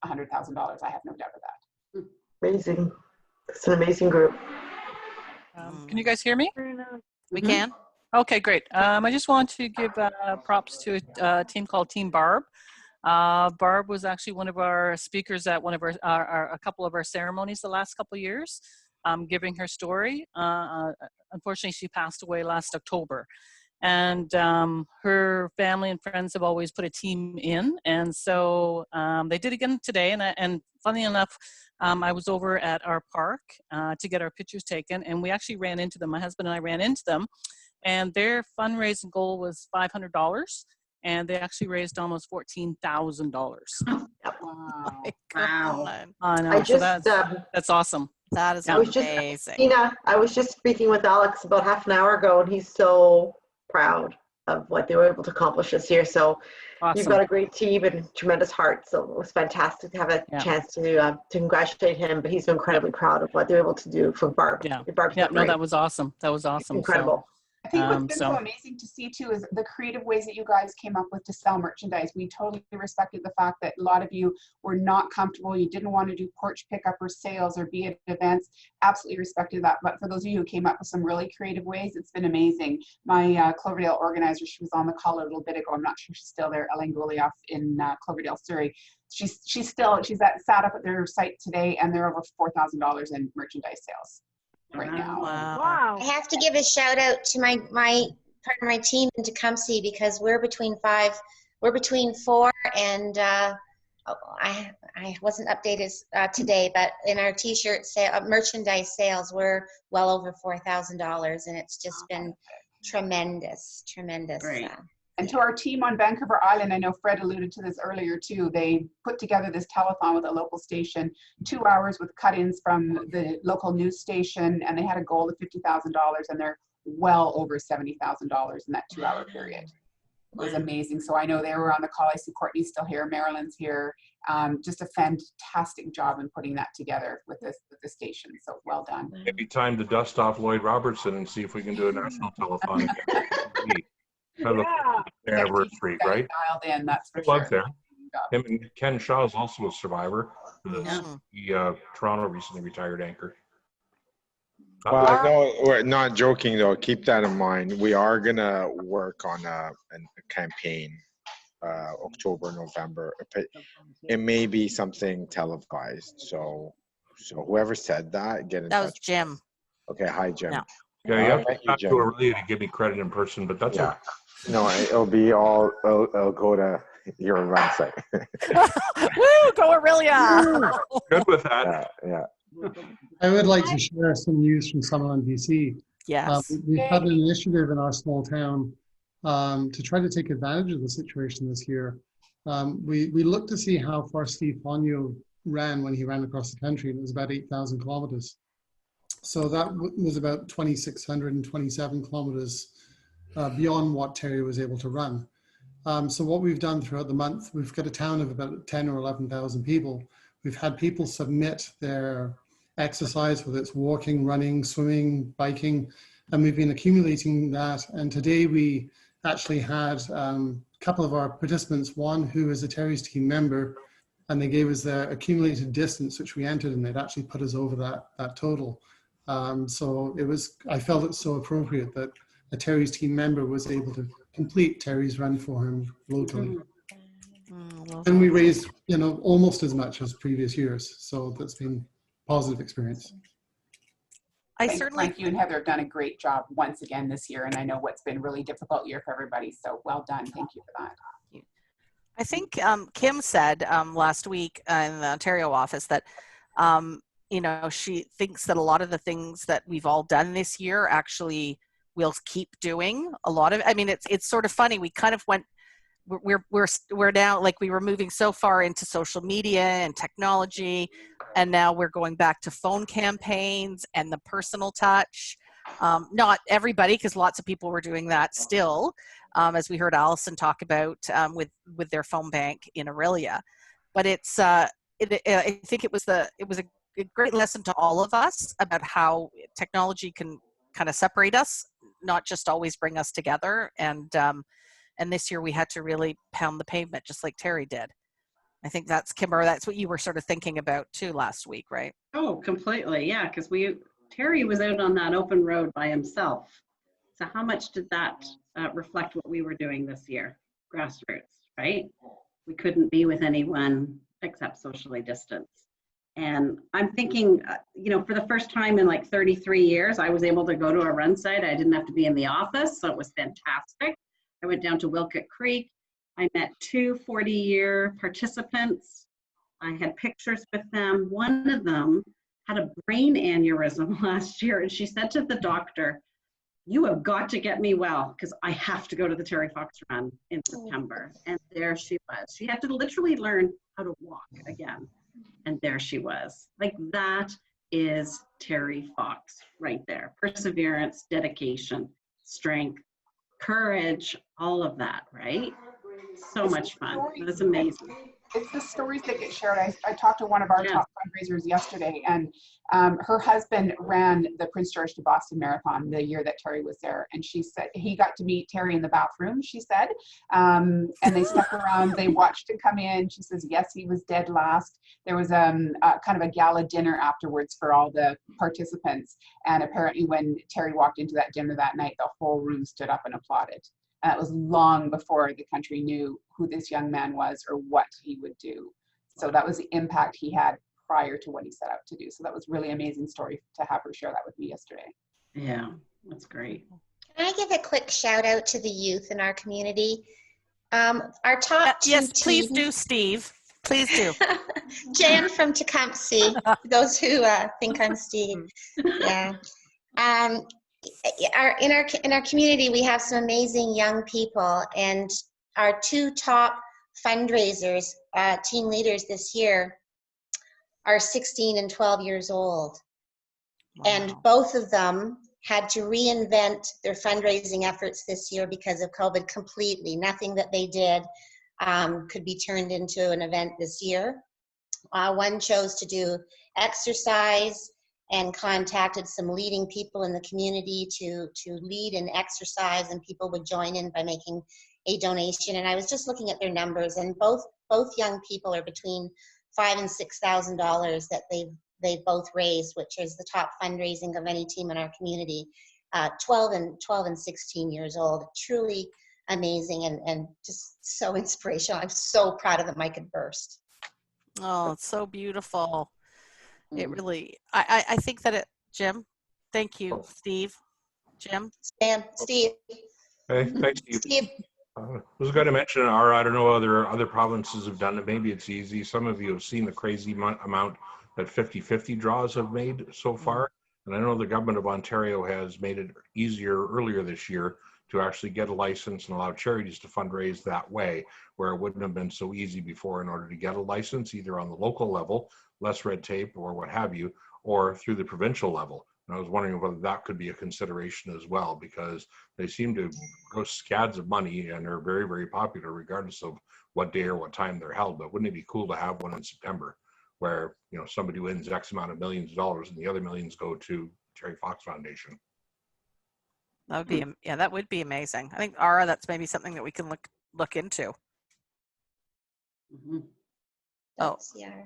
$100,000. I have no doubt of that. Amazing. It's an amazing group. Can you guys hear me? We can. Okay, great. I just want to give props to a team called Team Barb. Barb was actually one of our speakers at one of a couple of our ceremonies the last couple of years, giving her story. Unfortunately, she passed away last October. And her family and friends have always put a team in. And so they did again today. And funny enough, I was over at our park to get our pictures taken. And we actually ran into them. My husband and I ran into them. And their fundraising goal was $500. And they actually raised almost $14,000. Wow. I know. I So just, that's awesome. That is amazing. Tina, I was just speaking with Alex about half an hour ago, and he's so proud of what they were able to accomplish this year. So you've got a great team and tremendous heart. So it was fantastic to have a chance to congratulate him. But he's incredibly proud of what they were able to do for Barb. Yeah, Barb's no, great. that was awesome. That was awesome. Incredible. I think what's been so amazing to see too is the creative ways that you guys came up with to sell merchandise. We totally respected the fact that a lot of you were not comfortable. You didn't want to do porch pickup or sales or be at events. Absolutely respected that. But for those of you who came up with some really creative ways, it's been amazing. My Cloverdale organizer, she was on the call a little bit ago. I'm not sure she's still there. Elaine Goliath in Cloverdale, Surrey. She's sat up at their site today, and they're over $4,000 in merchandise sales right now. Wow. I have to give a shout out to my part of my team in Tecumseh, because we're between 4 and I wasn't updated today, but in our t-shirt merchandise sales, we're well over $4,000, and it's just been tremendous. Great. And to our team on Vancouver Island, I know Fred alluded to this earlier too, they put together this telethon with a local station, 2 hours with cut-ins from the local news station, and they had a goal of $50,000, and they're well over $70,000 in that 2-hour period. It was amazing. So I know they were on the call. I see Courtney's still here, Marilyn's here. Just a fantastic job in putting that together with the station. So well done. Maybe time to dust off Lloyd Robertson and see if we can do a national telethon again. Kind of the anniversary, right? Dialed in, that's for Plug sure. there. Him and Ken Shaw is also a survivor. The Toronto recently retired anchor. Well, no, we're not joking though. Keep that in mind. We are gonna work on a campaign, October, November. It may be something televised. So whoever said that, get in touch. That was Jim. Okay, hi Jim. No. Yeah, you have Thank to you, talk Jim. to her really to give me credit in person, but that's okay. No, it'll be all. It'll go to your website. Woo, go Aurelia! Good with that. Yeah. I would like to share some news from Summerland, BC. Yes. We've had an initiative in our small town to try to take advantage of the situation this year. We looked to see how far Steve Fonyo ran when he ran across the country, and it was about 8,000 kilometers. So that was about 2,627 kilometers beyond what Terry was able to run. So what we've done throughout the month, we've got a town of about 10 or 11,000 people. We've had people submit their exercise, whether it's walking, running, swimming, biking, and we've been accumulating that. And today we actually had a couple of our participants, one who is a Terry's team member, and they gave us their accumulated distance, which we entered, and they'd actually put us over that total. So I felt it so appropriate that a Terry's team member was able to complete Terry's run for him locally. And we raised, almost as much as previous years. So that's been a positive experience. Frank, you and Heather have done a great job once again this year. And I know what's been a really difficult year for everybody. So well done. Thank you for that. I think Kim said last week in the Ontario office that, she thinks that a lot of the things that we've all done this year actually we'll keep doing a lot of. I mean, it's sort of funny. We kind of went. We're now, like, we were moving so far into social media and technology, and now we're going back to phone campaigns and the personal touch. Not everybody, because lots of people were doing that still, as we heard Allison talk about with their phone bank in Aurelia. But I think it was a great lesson to all of us about how technology can kind of separate us, not just always bring us together. And this year we had to really pound the pavement, just like Terry did. I think that's, Kimber, that's what you were sort of thinking about too last week, right? Oh, completely. Yeah, because Terry was out on that open road by himself. So how much did that reflect what we were doing this year? Grassroots, right? We couldn't be with anyone except socially distanced. And I'm thinking, for the first time in like 33 years, I was able to go to a run site. I didn't have to be in the office, so it was fantastic. I went down to Wilkett Creek. I met 2 40-year participants. I had pictures with them. One of them had a brain aneurysm last year, and she said to the doctor, "You have got to get me well, because I have to go to the Terry Fox Run in September." And there she was. She had to literally learn how to walk again. And there she was. Like, that is Terry Fox right there. Perseverance, dedication, strength, courage, all of that, right? So much fun. It was amazing. It's the stories that get shared. I talked to one of our top fundraisers yesterday, and her husband ran the Prince George to Boston Marathon the year that Terry was there. And she said he got to meet Terry in the bathroom, she said. And they stuck around, they watched him come in. She says, yes, he was dead last. There was kind of a gala dinner afterwards for all the participants. And apparently when Terry walked into that dinner that night, the whole room stood up and applauded. And that was long before the country knew who this young man was or what he would do. So that was the impact he had prior to what he set out to do. So that was really amazing story to have her share that with me yesterday. Yeah, that's great. Can I give a quick shout out to the youth in our community? Our top two yes, please teams, do, Steve. Please do. Jan from Tecumseh, for those who think I'm Steve. Yeah. In our community, we have some amazing young people, and our 2 top fundraisers, team leaders this year, are 16 and 12 years old. Wow. And both of them had to reinvent their fundraising efforts this year because of COVID completely. Nothing that they did could be turned into an event this year. One chose to do exercise and contacted some leading people in the community to lead in exercise, and people would join in by making a donation. And I was just looking at their numbers, and both young people are between $5,000 and $6,000 that they've both raised, which is the top fundraising of any team in our community. 12 and 16 years old. Truly amazing and just so inspirational. I'm so proud of them. I could burst. Oh, it's so beautiful. It really, I think that Jim, thank you, Steve. Jim? Steve. Hey, thanks, Steve. Steve. I was going to mention, I don't know other provinces have done it. Maybe it's easy. Some of you have seen the crazy amount that 50-50 draws have made so far. And I know the government of Ontario has made it easier earlier this year to actually get a license and allow charities to fundraise that way, where it wouldn't have been so easy before in order to get a license, either on the local level, less red tape or what have you, or through the provincial level. And I was wondering whether that could be a consideration as well, because they seem to gross scads of money and are very, very popular regardless of what day or what time they're held. But wouldn't it be cool to have one in September where, you know, somebody wins X amount of millions of dollars and the other millions go to Terry Fox Foundation? That would be, yeah, that would be amazing. I think, Ara, that's maybe something that we can look into. Oh. Yeah.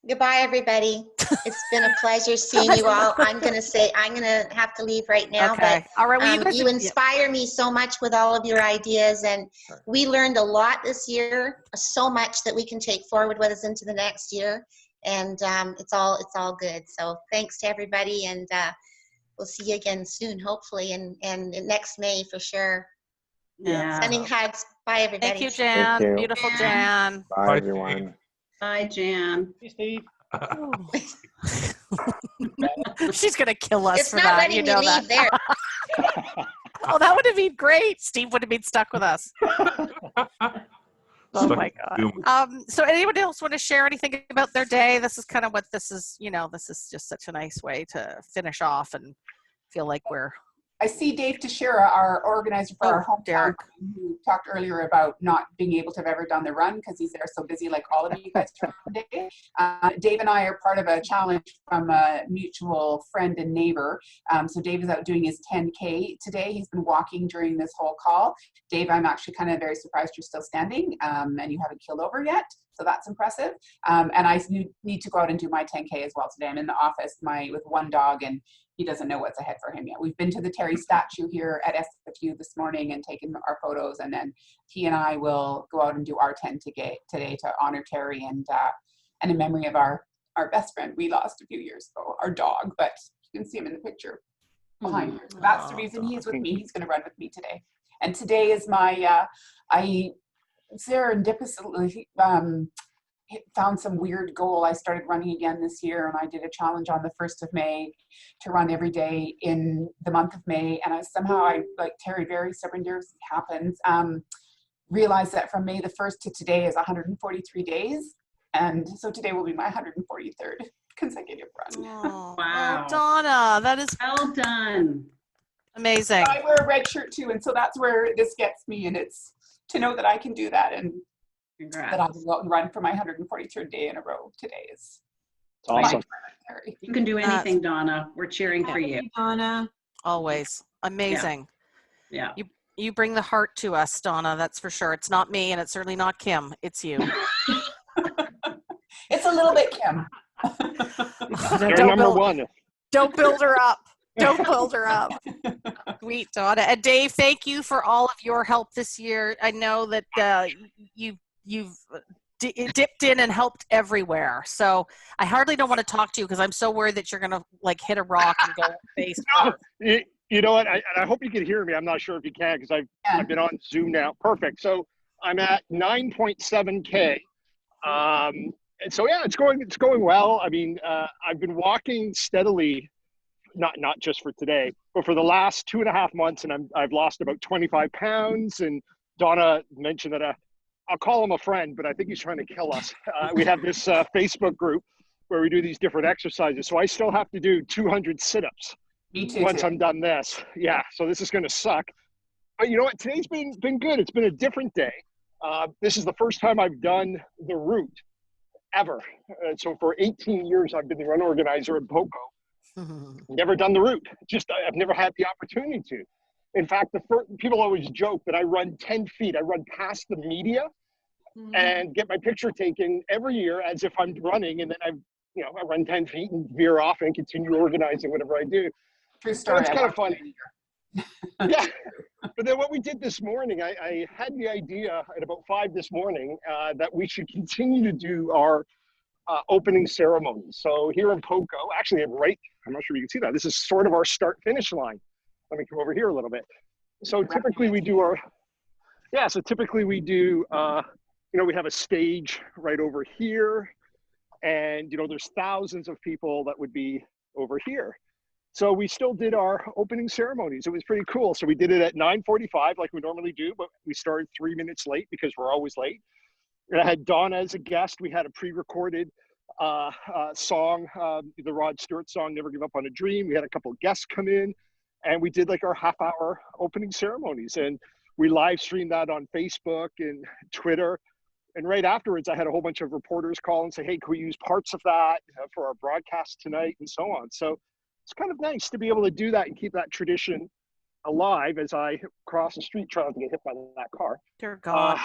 Goodbye, everybody. It's been a pleasure seeing you all. I'm going to have to leave right now, okay. but all right, you inspire me so much with all of your ideas, and we learned a lot this year, so much that we can take forward with us into the next year, and it's all good. So thanks to everybody, and we'll see you again soon, hopefully, and next May for sure. Yeah. Sending hugs. Bye, everybody. Thank you, Jan. Thank you. Beautiful Jan. Bye, everyone. Bye, Jan. Hey, Steve. She's gonna kill us It's for not that. letting You me know leave that. there. Oh, that would have been great. Steve would have been stuck with us. Oh my God. So anyone else want to share anything about their day? This is kind of what this is, you know, this is just such a nice way to finish off and feel like we're. I see Dave Teixeira, our organizer for our hometown, Derek, who talked earlier about not being able to have ever done the run because he's there so busy like all of you guys today. Dave and I are part of a challenge from a mutual friend and neighbor. So Dave is out doing his 10K today. He's been walking during this whole call. Dave, I'm actually kind of very surprised you're still standing and you haven't keeled over yet. So that's impressive. And I need to go out and do my 10K as well today. I'm in the office with one dog, and he doesn't know what's ahead for him yet. We've been to the Terry statue here at SFU this morning and taken our photos, and then he and I will go out and do our 10 today to honor Terry and in memory of our best friend we lost a few years ago, our dog, but you can see him in the picture behind here. So that's the reason he's with me. He's going to run with me today. And today is my, I serendipitously found some weird goal. I started running again this year, and I did a challenge on the 1st of May to run every day in the month of May. And I like Terry, very serendipitous happens, realized that from May the 1st to today is 143 days. And so today will be my 143rd consecutive run. Oh, Wow. oh, Donna, that is well done. Amazing. I wear a red shirt too, and so that's where this gets me, and it's to know that I can do that, and Congrats. that I will go out and run for my 143rd day in a row today is awesome. You can do anything, Donna. We're cheering for you. Donna. Always. Amazing. Yeah. You bring the heart to us, Donna, that's for sure. It's not me, and it's certainly not Kim. It's you. It's a little bit Kim. You're number one. Don't build her up. Don't build her up. Sweet, Donna. And Dave, thank you for all of your help this year. I know that you've dipped in and helped everywhere. So I hardly don't want to talk to you because I'm so worried that you're going to like hit a rock and go face first. You know what? I hope you can hear me. I'm not sure if you can because I've been on Zoom now. Perfect. So I'm at 9.7K. And so yeah, it's going well. I mean, I've been walking steadily, not just for today, but for the last 2.5 months, and I've lost about 25 pounds. And Donna mentioned that I'll call him a friend, but I think he's trying to kill us. We have this Facebook group where we do these different exercises. So I still have to do 200 sit-ups once I'm done this. Yeah, so this is going to suck. But you know what? Today's been good. It's been a different day. This is the first time I've done the route ever. So for 18 years, I've been the run organizer at POCO. Never done the route. Just I've never had the opportunity to. In fact, people always joke that I run 10 feet. I run past the media and get my picture taken every year as if I'm running, and then I run 10 feet and veer off and continue organizing whatever I do. True story. It's kind of funny. Yeah. But then what we did this morning, I had the idea at about 5 this morning that we should continue to do our opening ceremonies. So here in POCO, actually I'm not sure you can see that. This is sort of our start-finish line. Let me come over here a little bit. So typically we do we have a stage right over here, and there's thousands of people that would be over here. So we still did our opening ceremonies. It was pretty cool. So we did it at 9:45 like we normally do, but we started 3 minutes late because we're always late. And I had Donna as a guest. We had a pre-recorded song, the Rod Stewart song, Never Give Up on a Dream. We had a couple of guests come in, and we did like our half-hour opening ceremonies. And we live streamed that on Facebook and Twitter. And right afterwards, I had a whole bunch of reporters call and say, hey, can we use parts of that for our broadcast tonight, and so on. So it's kind of nice to be able to do that and keep that tradition alive as I cross the street trying not to get hit by that car. Dear God.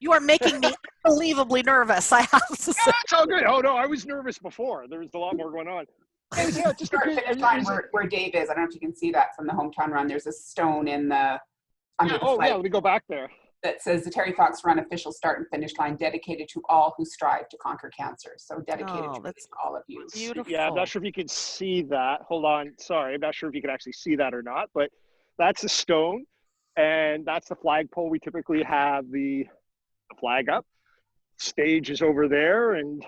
You are making me unbelievably nervous, I have to say. It's all good. Oh, no, I was nervous before. There was a lot more going on. Yeah, just finish line where Dave is. I don't know if you can see that from the hometown run. There's a stone under the flag. Let me go back there. That says the Terry Fox Run official start and finish line dedicated to all who strive to conquer cancer. So dedicated to all of you. Beautiful. Yeah, I'm not sure if you can see that. Hold on. Sorry, I'm not sure if you can actually see that or not, but that's a stone, and that's the flagpole. We typically have the flag up. Stage is over there, and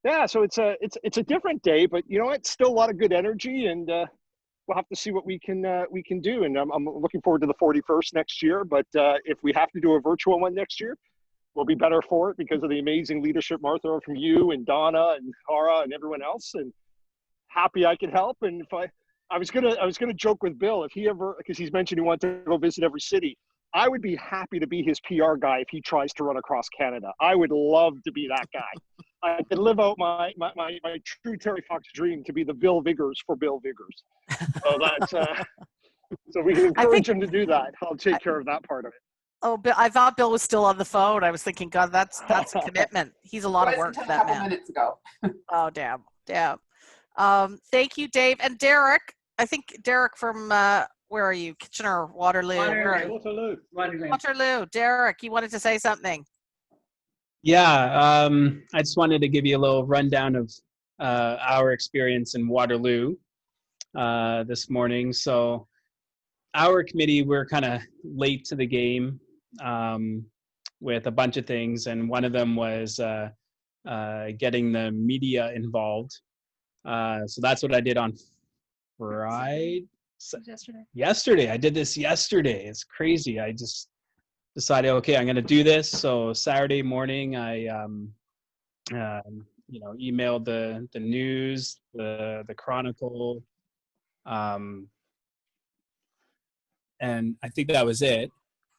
yeah, so it's a different day, but you know what? Still a lot of good energy, and we'll have to see what we can do. And I'm looking forward to the 41st next year. But if we have to do a virtual one next year, we'll be better for it because of the amazing leadership, Martha, from you and Donna and Cara and everyone else. And happy I could help. And if I was gonna joke with Bill, if he ever, because he's mentioned he wants to go visit every city, I would be happy to be his PR guy if he tries to run across Canada. I would love to be that guy. I could live out my true Terry Fox dream to be the Bill Viggers for Bill Viggers. So that's so we can encourage him to do that. I'll take care of that part of it. Oh, Bill, I thought Bill was still on the phone. I was thinking, God, that's a commitment. He's a lot of work for that man. A couple minutes ago. Oh, damn. Thank you, Dave. And Derek, I think Derek from, where are you? Kitchener, Waterloo. Waterloo. Derek, you wanted to say something. Yeah, I just wanted to give you a little rundown of our experience in Waterloo this morning. So our committee, we're kind of late to the game with a bunch of things, and one of them was getting the media involved. So that's what I did on Friday. Yesterday. I did this yesterday. It's crazy. I just decided, okay, I'm going to do this. So Saturday morning, I emailed the news, the Chronicle, and I think that was it.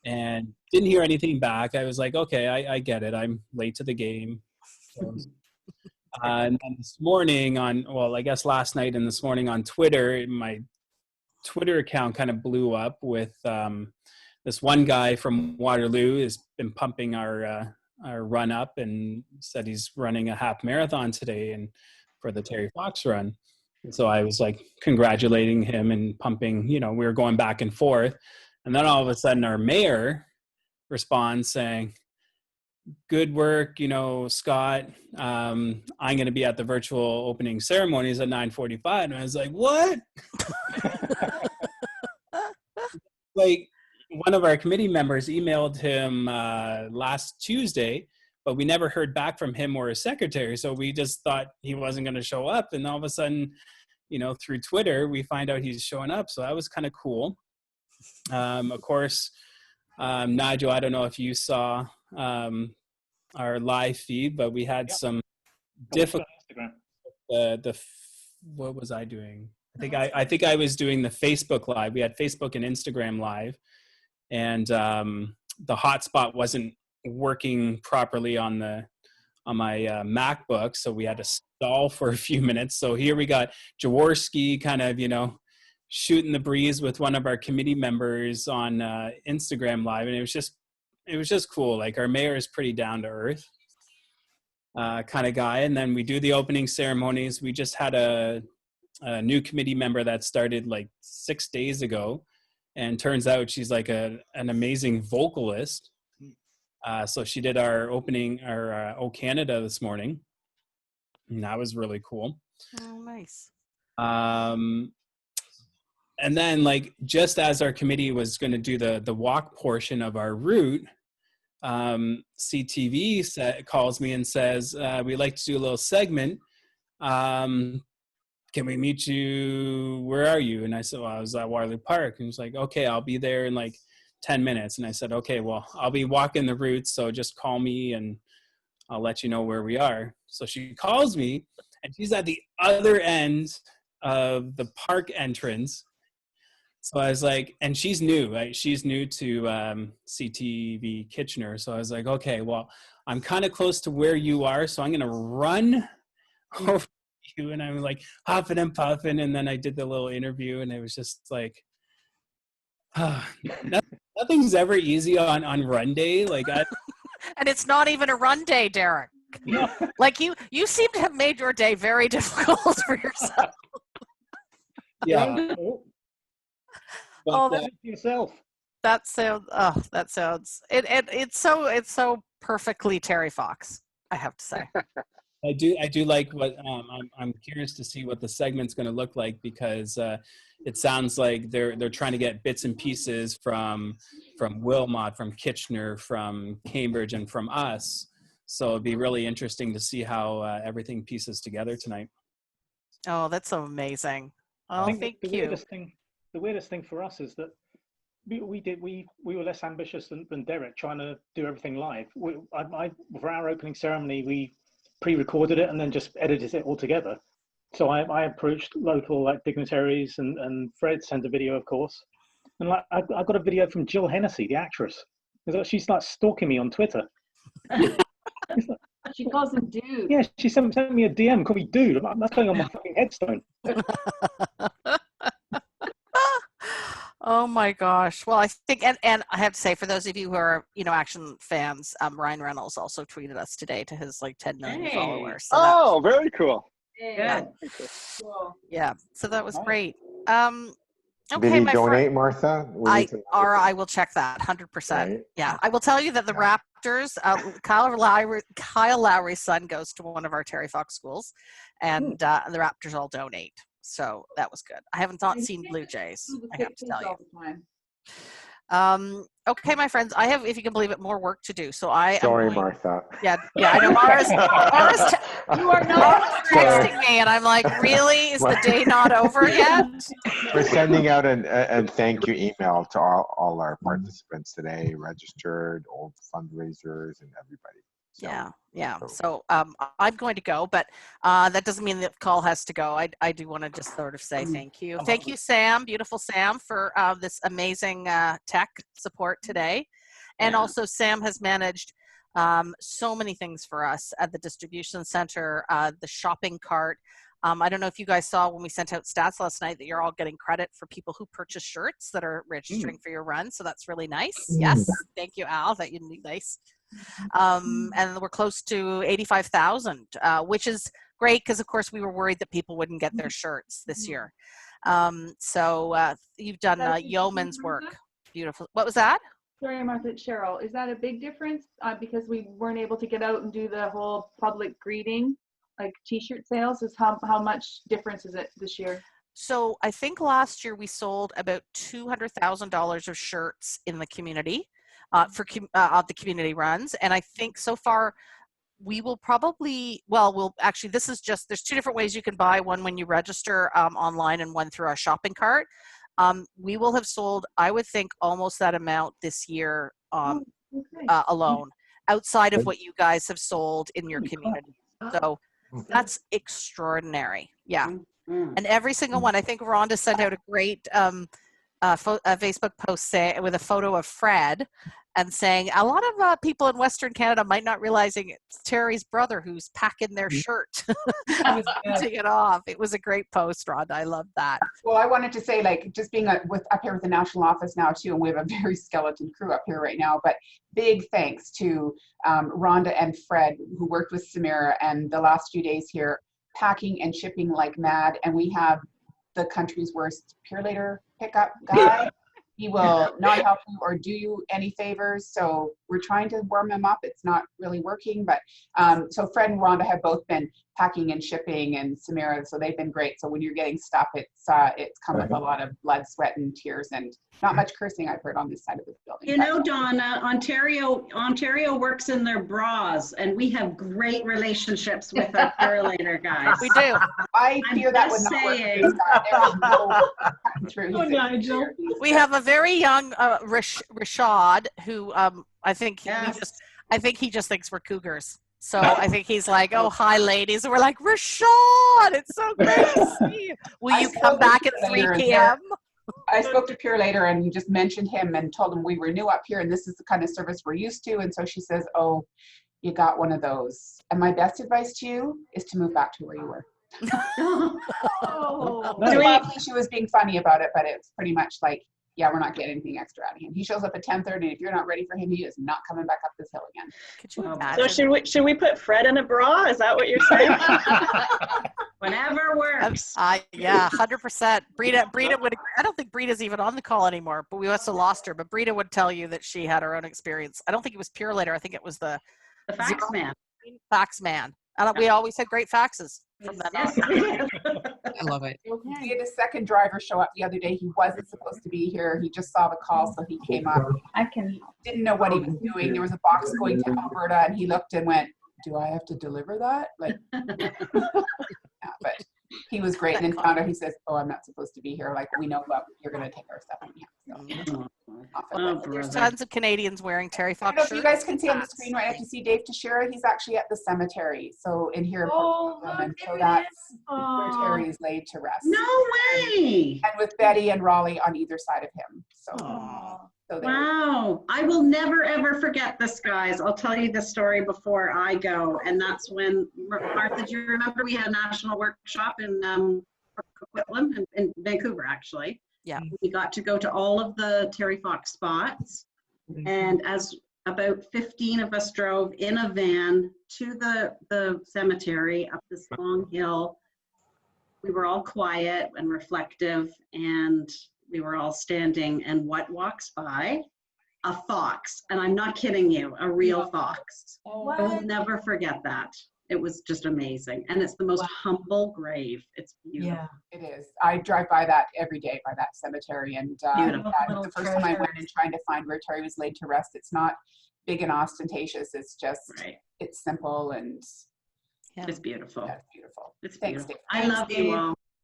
And didn't hear anything back. I was like, okay, I get it. I'm late to the game. And then this morning I guess last night and this morning on Twitter, my Twitter account kind of blew up with this one guy from Waterloo has been pumping our run up and said he's running a half marathon today and for the Terry Fox Run. And so I was like congratulating him and pumping, we were going back and forth. And then all of a sudden our mayor responds saying, good work, Scott. I'm going to be at the virtual opening ceremonies at 9:45. And I was like, what? Like one of our committee members emailed him last Tuesday, but we never heard back from him or his secretary. So we just thought he wasn't going to show up. And all of a sudden, through Twitter, we find out he's showing up. So that was kind of cool. Of course, Nigel, I don't know if you saw our live feed, but we had some difficult. what was I doing? I think I was doing the Facebook Live. We had Facebook and Instagram Live, and the hotspot wasn't working properly on my MacBook, so we had to stall for a few minutes. So here we got Jaworski kind of, shooting the breeze with one of our committee members on Instagram Live, and it was just cool. Like, our mayor is pretty down to earth kind of guy. And then we do the opening ceremonies. We just had a new committee member that started like 6 days ago, and turns out she's like an amazing vocalist. So she did our opening, our O Canada this morning, and that was really cool. Oh, nice. And then, like, just as our committee was going to do the walk portion of our route, CTV calls me and says, we'd like to do a little segment. Can we meet you? Where are you? And I said, well, I was at Waterloo Park. And he's like, okay, I'll be there in like 10 minutes. And I said, okay, well, I'll be walking the route, so just call me and I'll let you know where we are. So she calls me, and she's at the other end of the park entrance. So I was like, and she's new, right? She's new to CTV Kitchener. So I was like, okay, well, I'm kind of close to where you are, so I'm going to run over you. And I'm like huffing and puffing. And then I did the little interview, and it was just like, nothing's ever easy on run day. Like, and it's not even a run day, Derek. Like, you seem to have made your day very difficult for yourself. Yeah. But, yourself. That sounds it's so perfectly Terry Fox, I have to say. I do like what I'm curious to see what the segment's going to look like, because it sounds like they're trying to get bits and pieces from Wilmot, from Kitchener, from Cambridge, and from us. So it'd be really interesting to see how everything pieces together tonight. Oh, that's so amazing. Oh, thank you. The weirdest thing for us is that we were less ambitious than Derek, trying to do everything live. For our opening ceremony, we pre-recorded it and then just edited it all together. So I approached local dignitaries, and Fred sent a video, of course. And I got a video from Jill Hennessy, the actress. She's like stalking me on Twitter. She calls him dude. Yeah, she sent me a DM, call me dude. That's going on my fucking headstone. Oh my gosh. Well, I think, and I have to say, for those of you who are, action fans, Ryan Reynolds also tweeted us today to his 10 million followers. So very cool. Yeah. Cool. Yeah. So that was great. Did Okay, he my donate, friend. Martha? I will check that 100%. Right. Yeah. I will tell you that the Raptors, Kyle Lowry's son goes to one of our Terry Fox schools, and the Raptors all donate. So that was good. I haven't seen Blue Jays, I have to tell you. Okay, my friends, I have, if you can believe it, more work to do. So Sorry, Martha. Yeah, I know. Mara's you are not texting me, and I'm like, really? Is the day not over yet? We're sending out a thank you email to all our participants today, registered, old fundraisers, and everybody. So, Yeah. So I'm going to go, but that doesn't mean the call has to go. I do want to just sort of say thank you. Thank you, Sam, beautiful Sam, for this amazing tech support today. And also, Sam has managed so many things for us at the distribution center, the shopping cart. I don't know if you guys saw when we sent out stats last night that you're all getting credit for people who purchase shirts that are registering for your run. So that's really nice. Yes. Thank you, Al. That you need nice. And we're close to 85,000, which is great because, of course, we were worried that people wouldn't get their shirts this year. So you've done yeoman's work. Beautiful. What was that? Sorry, Martha, Cheryl. Is that a big difference because we weren't able to get out and do the whole public greeting, like T-shirt sales? Is how much difference is it this year? So I think last year we sold about $200,000 of shirts in the community. For the community runs, and I think so far we will probably, we'll actually, this is just, there's two different ways you can buy, one when you register online and one through our shopping cart. We will have sold, I would think, almost that amount this year alone, outside of what you guys have sold in your community. So That's extraordinary. Yeah. And every single one, I think Rhonda sent out a great Facebook post with a photo of Fred and saying a lot of people in Western Canada might not realizing it's Terry's brother who's packing their shirt and putting it off. It was a great post, Rhonda. I love that. Well, I wanted to say, like, just being up here with the national office now too, and we have a very skeleton crew up here right now, but big thanks to Rhonda and Fred, who worked with Samira and the last few days here, packing and shipping like mad. And we have the country's worst Pure Later pickup guy. He will not help you or do you any favors. So we're trying to warm him up. It's not really working, but so Fred and Rhonda have both been packing and shipping, and Samira, so they've been great. So when you're getting stuff, it's come with a lot of blood, sweat, and tears, and not much cursing I've heard on this side of the building. You know, Donna, Ontario works in their bras, and we have great relationships with our Pure Later guys. We do. I fear that would not work for this guy. There is no cutting through. Oh, Nigel. We have a very young Rashad who I think he just thinks we're cougars. So I think he's like, oh, hi, ladies. And we're like, Rashad, it's so great to see you. Will you come back at 3 p.m.? I spoke to Pure Later and just mentioned him and told him we were new up here and this is the kind of service we're used to. And so she says, oh, you got one of those. And my best advice to you is to move back to where you were. She was being funny about it, but it's pretty much like, yeah, we're not getting anything extra out of him. He shows up at 10:30, and if you're not ready for him, he is not coming back up this hill again. Could you imagine? So should we put Fred in a bra? Is that what you're saying? Whatever works. Yeah, 100%. Brita would. I don't think Brita's even on the call anymore, but we must have lost her. But Brita would tell you that she had her own experience. I don't think it was Pure Later. I think it was the fax man. Fax man. And we always had great faxes from that. I love it. We had a second driver show up the other day. He wasn't supposed to be here. He just saw the call, so he came up. Didn't know what he was doing. There was a box going to Alberta, and he looked and went, do I have to deliver that? Like, yeah, but he was great. And then found out, he says, oh, I'm not supposed to be here. Like, we know what you're going to take our stuff. There's tons of Canadians wearing Terry Fox I don't know if shirts. you guys can see on the screen right next to see Dave Teixeira. He's actually at the cemetery. So in here, and so that's where Terry is laid to rest. No way! And with Betty and Raleigh on either side of him. So, wow. I will never, ever forget this, guys. I'll tell you the story before I go. And that's when, Martha, do you remember we had a national workshop in Coquitlam, in Vancouver, actually. Yeah. We got to go to all of the Terry Fox spots. And as about 15 of us drove in a van to the cemetery up this long hill, we were all quiet and reflective, and we were all standing, and what walks by? A fox. And I'm not kidding you, a real fox. I will never forget that. It was just amazing. And it's the most humble grave. It's beautiful. Yeah, it is. I drive by that every day, by that cemetery. And the first time I went and trying to find where Terry was laid to rest, it's not big and ostentatious. It's just, it's simple and it's beautiful. Yeah, it's beautiful. It's Thanks, beautiful. Dave. I love you all.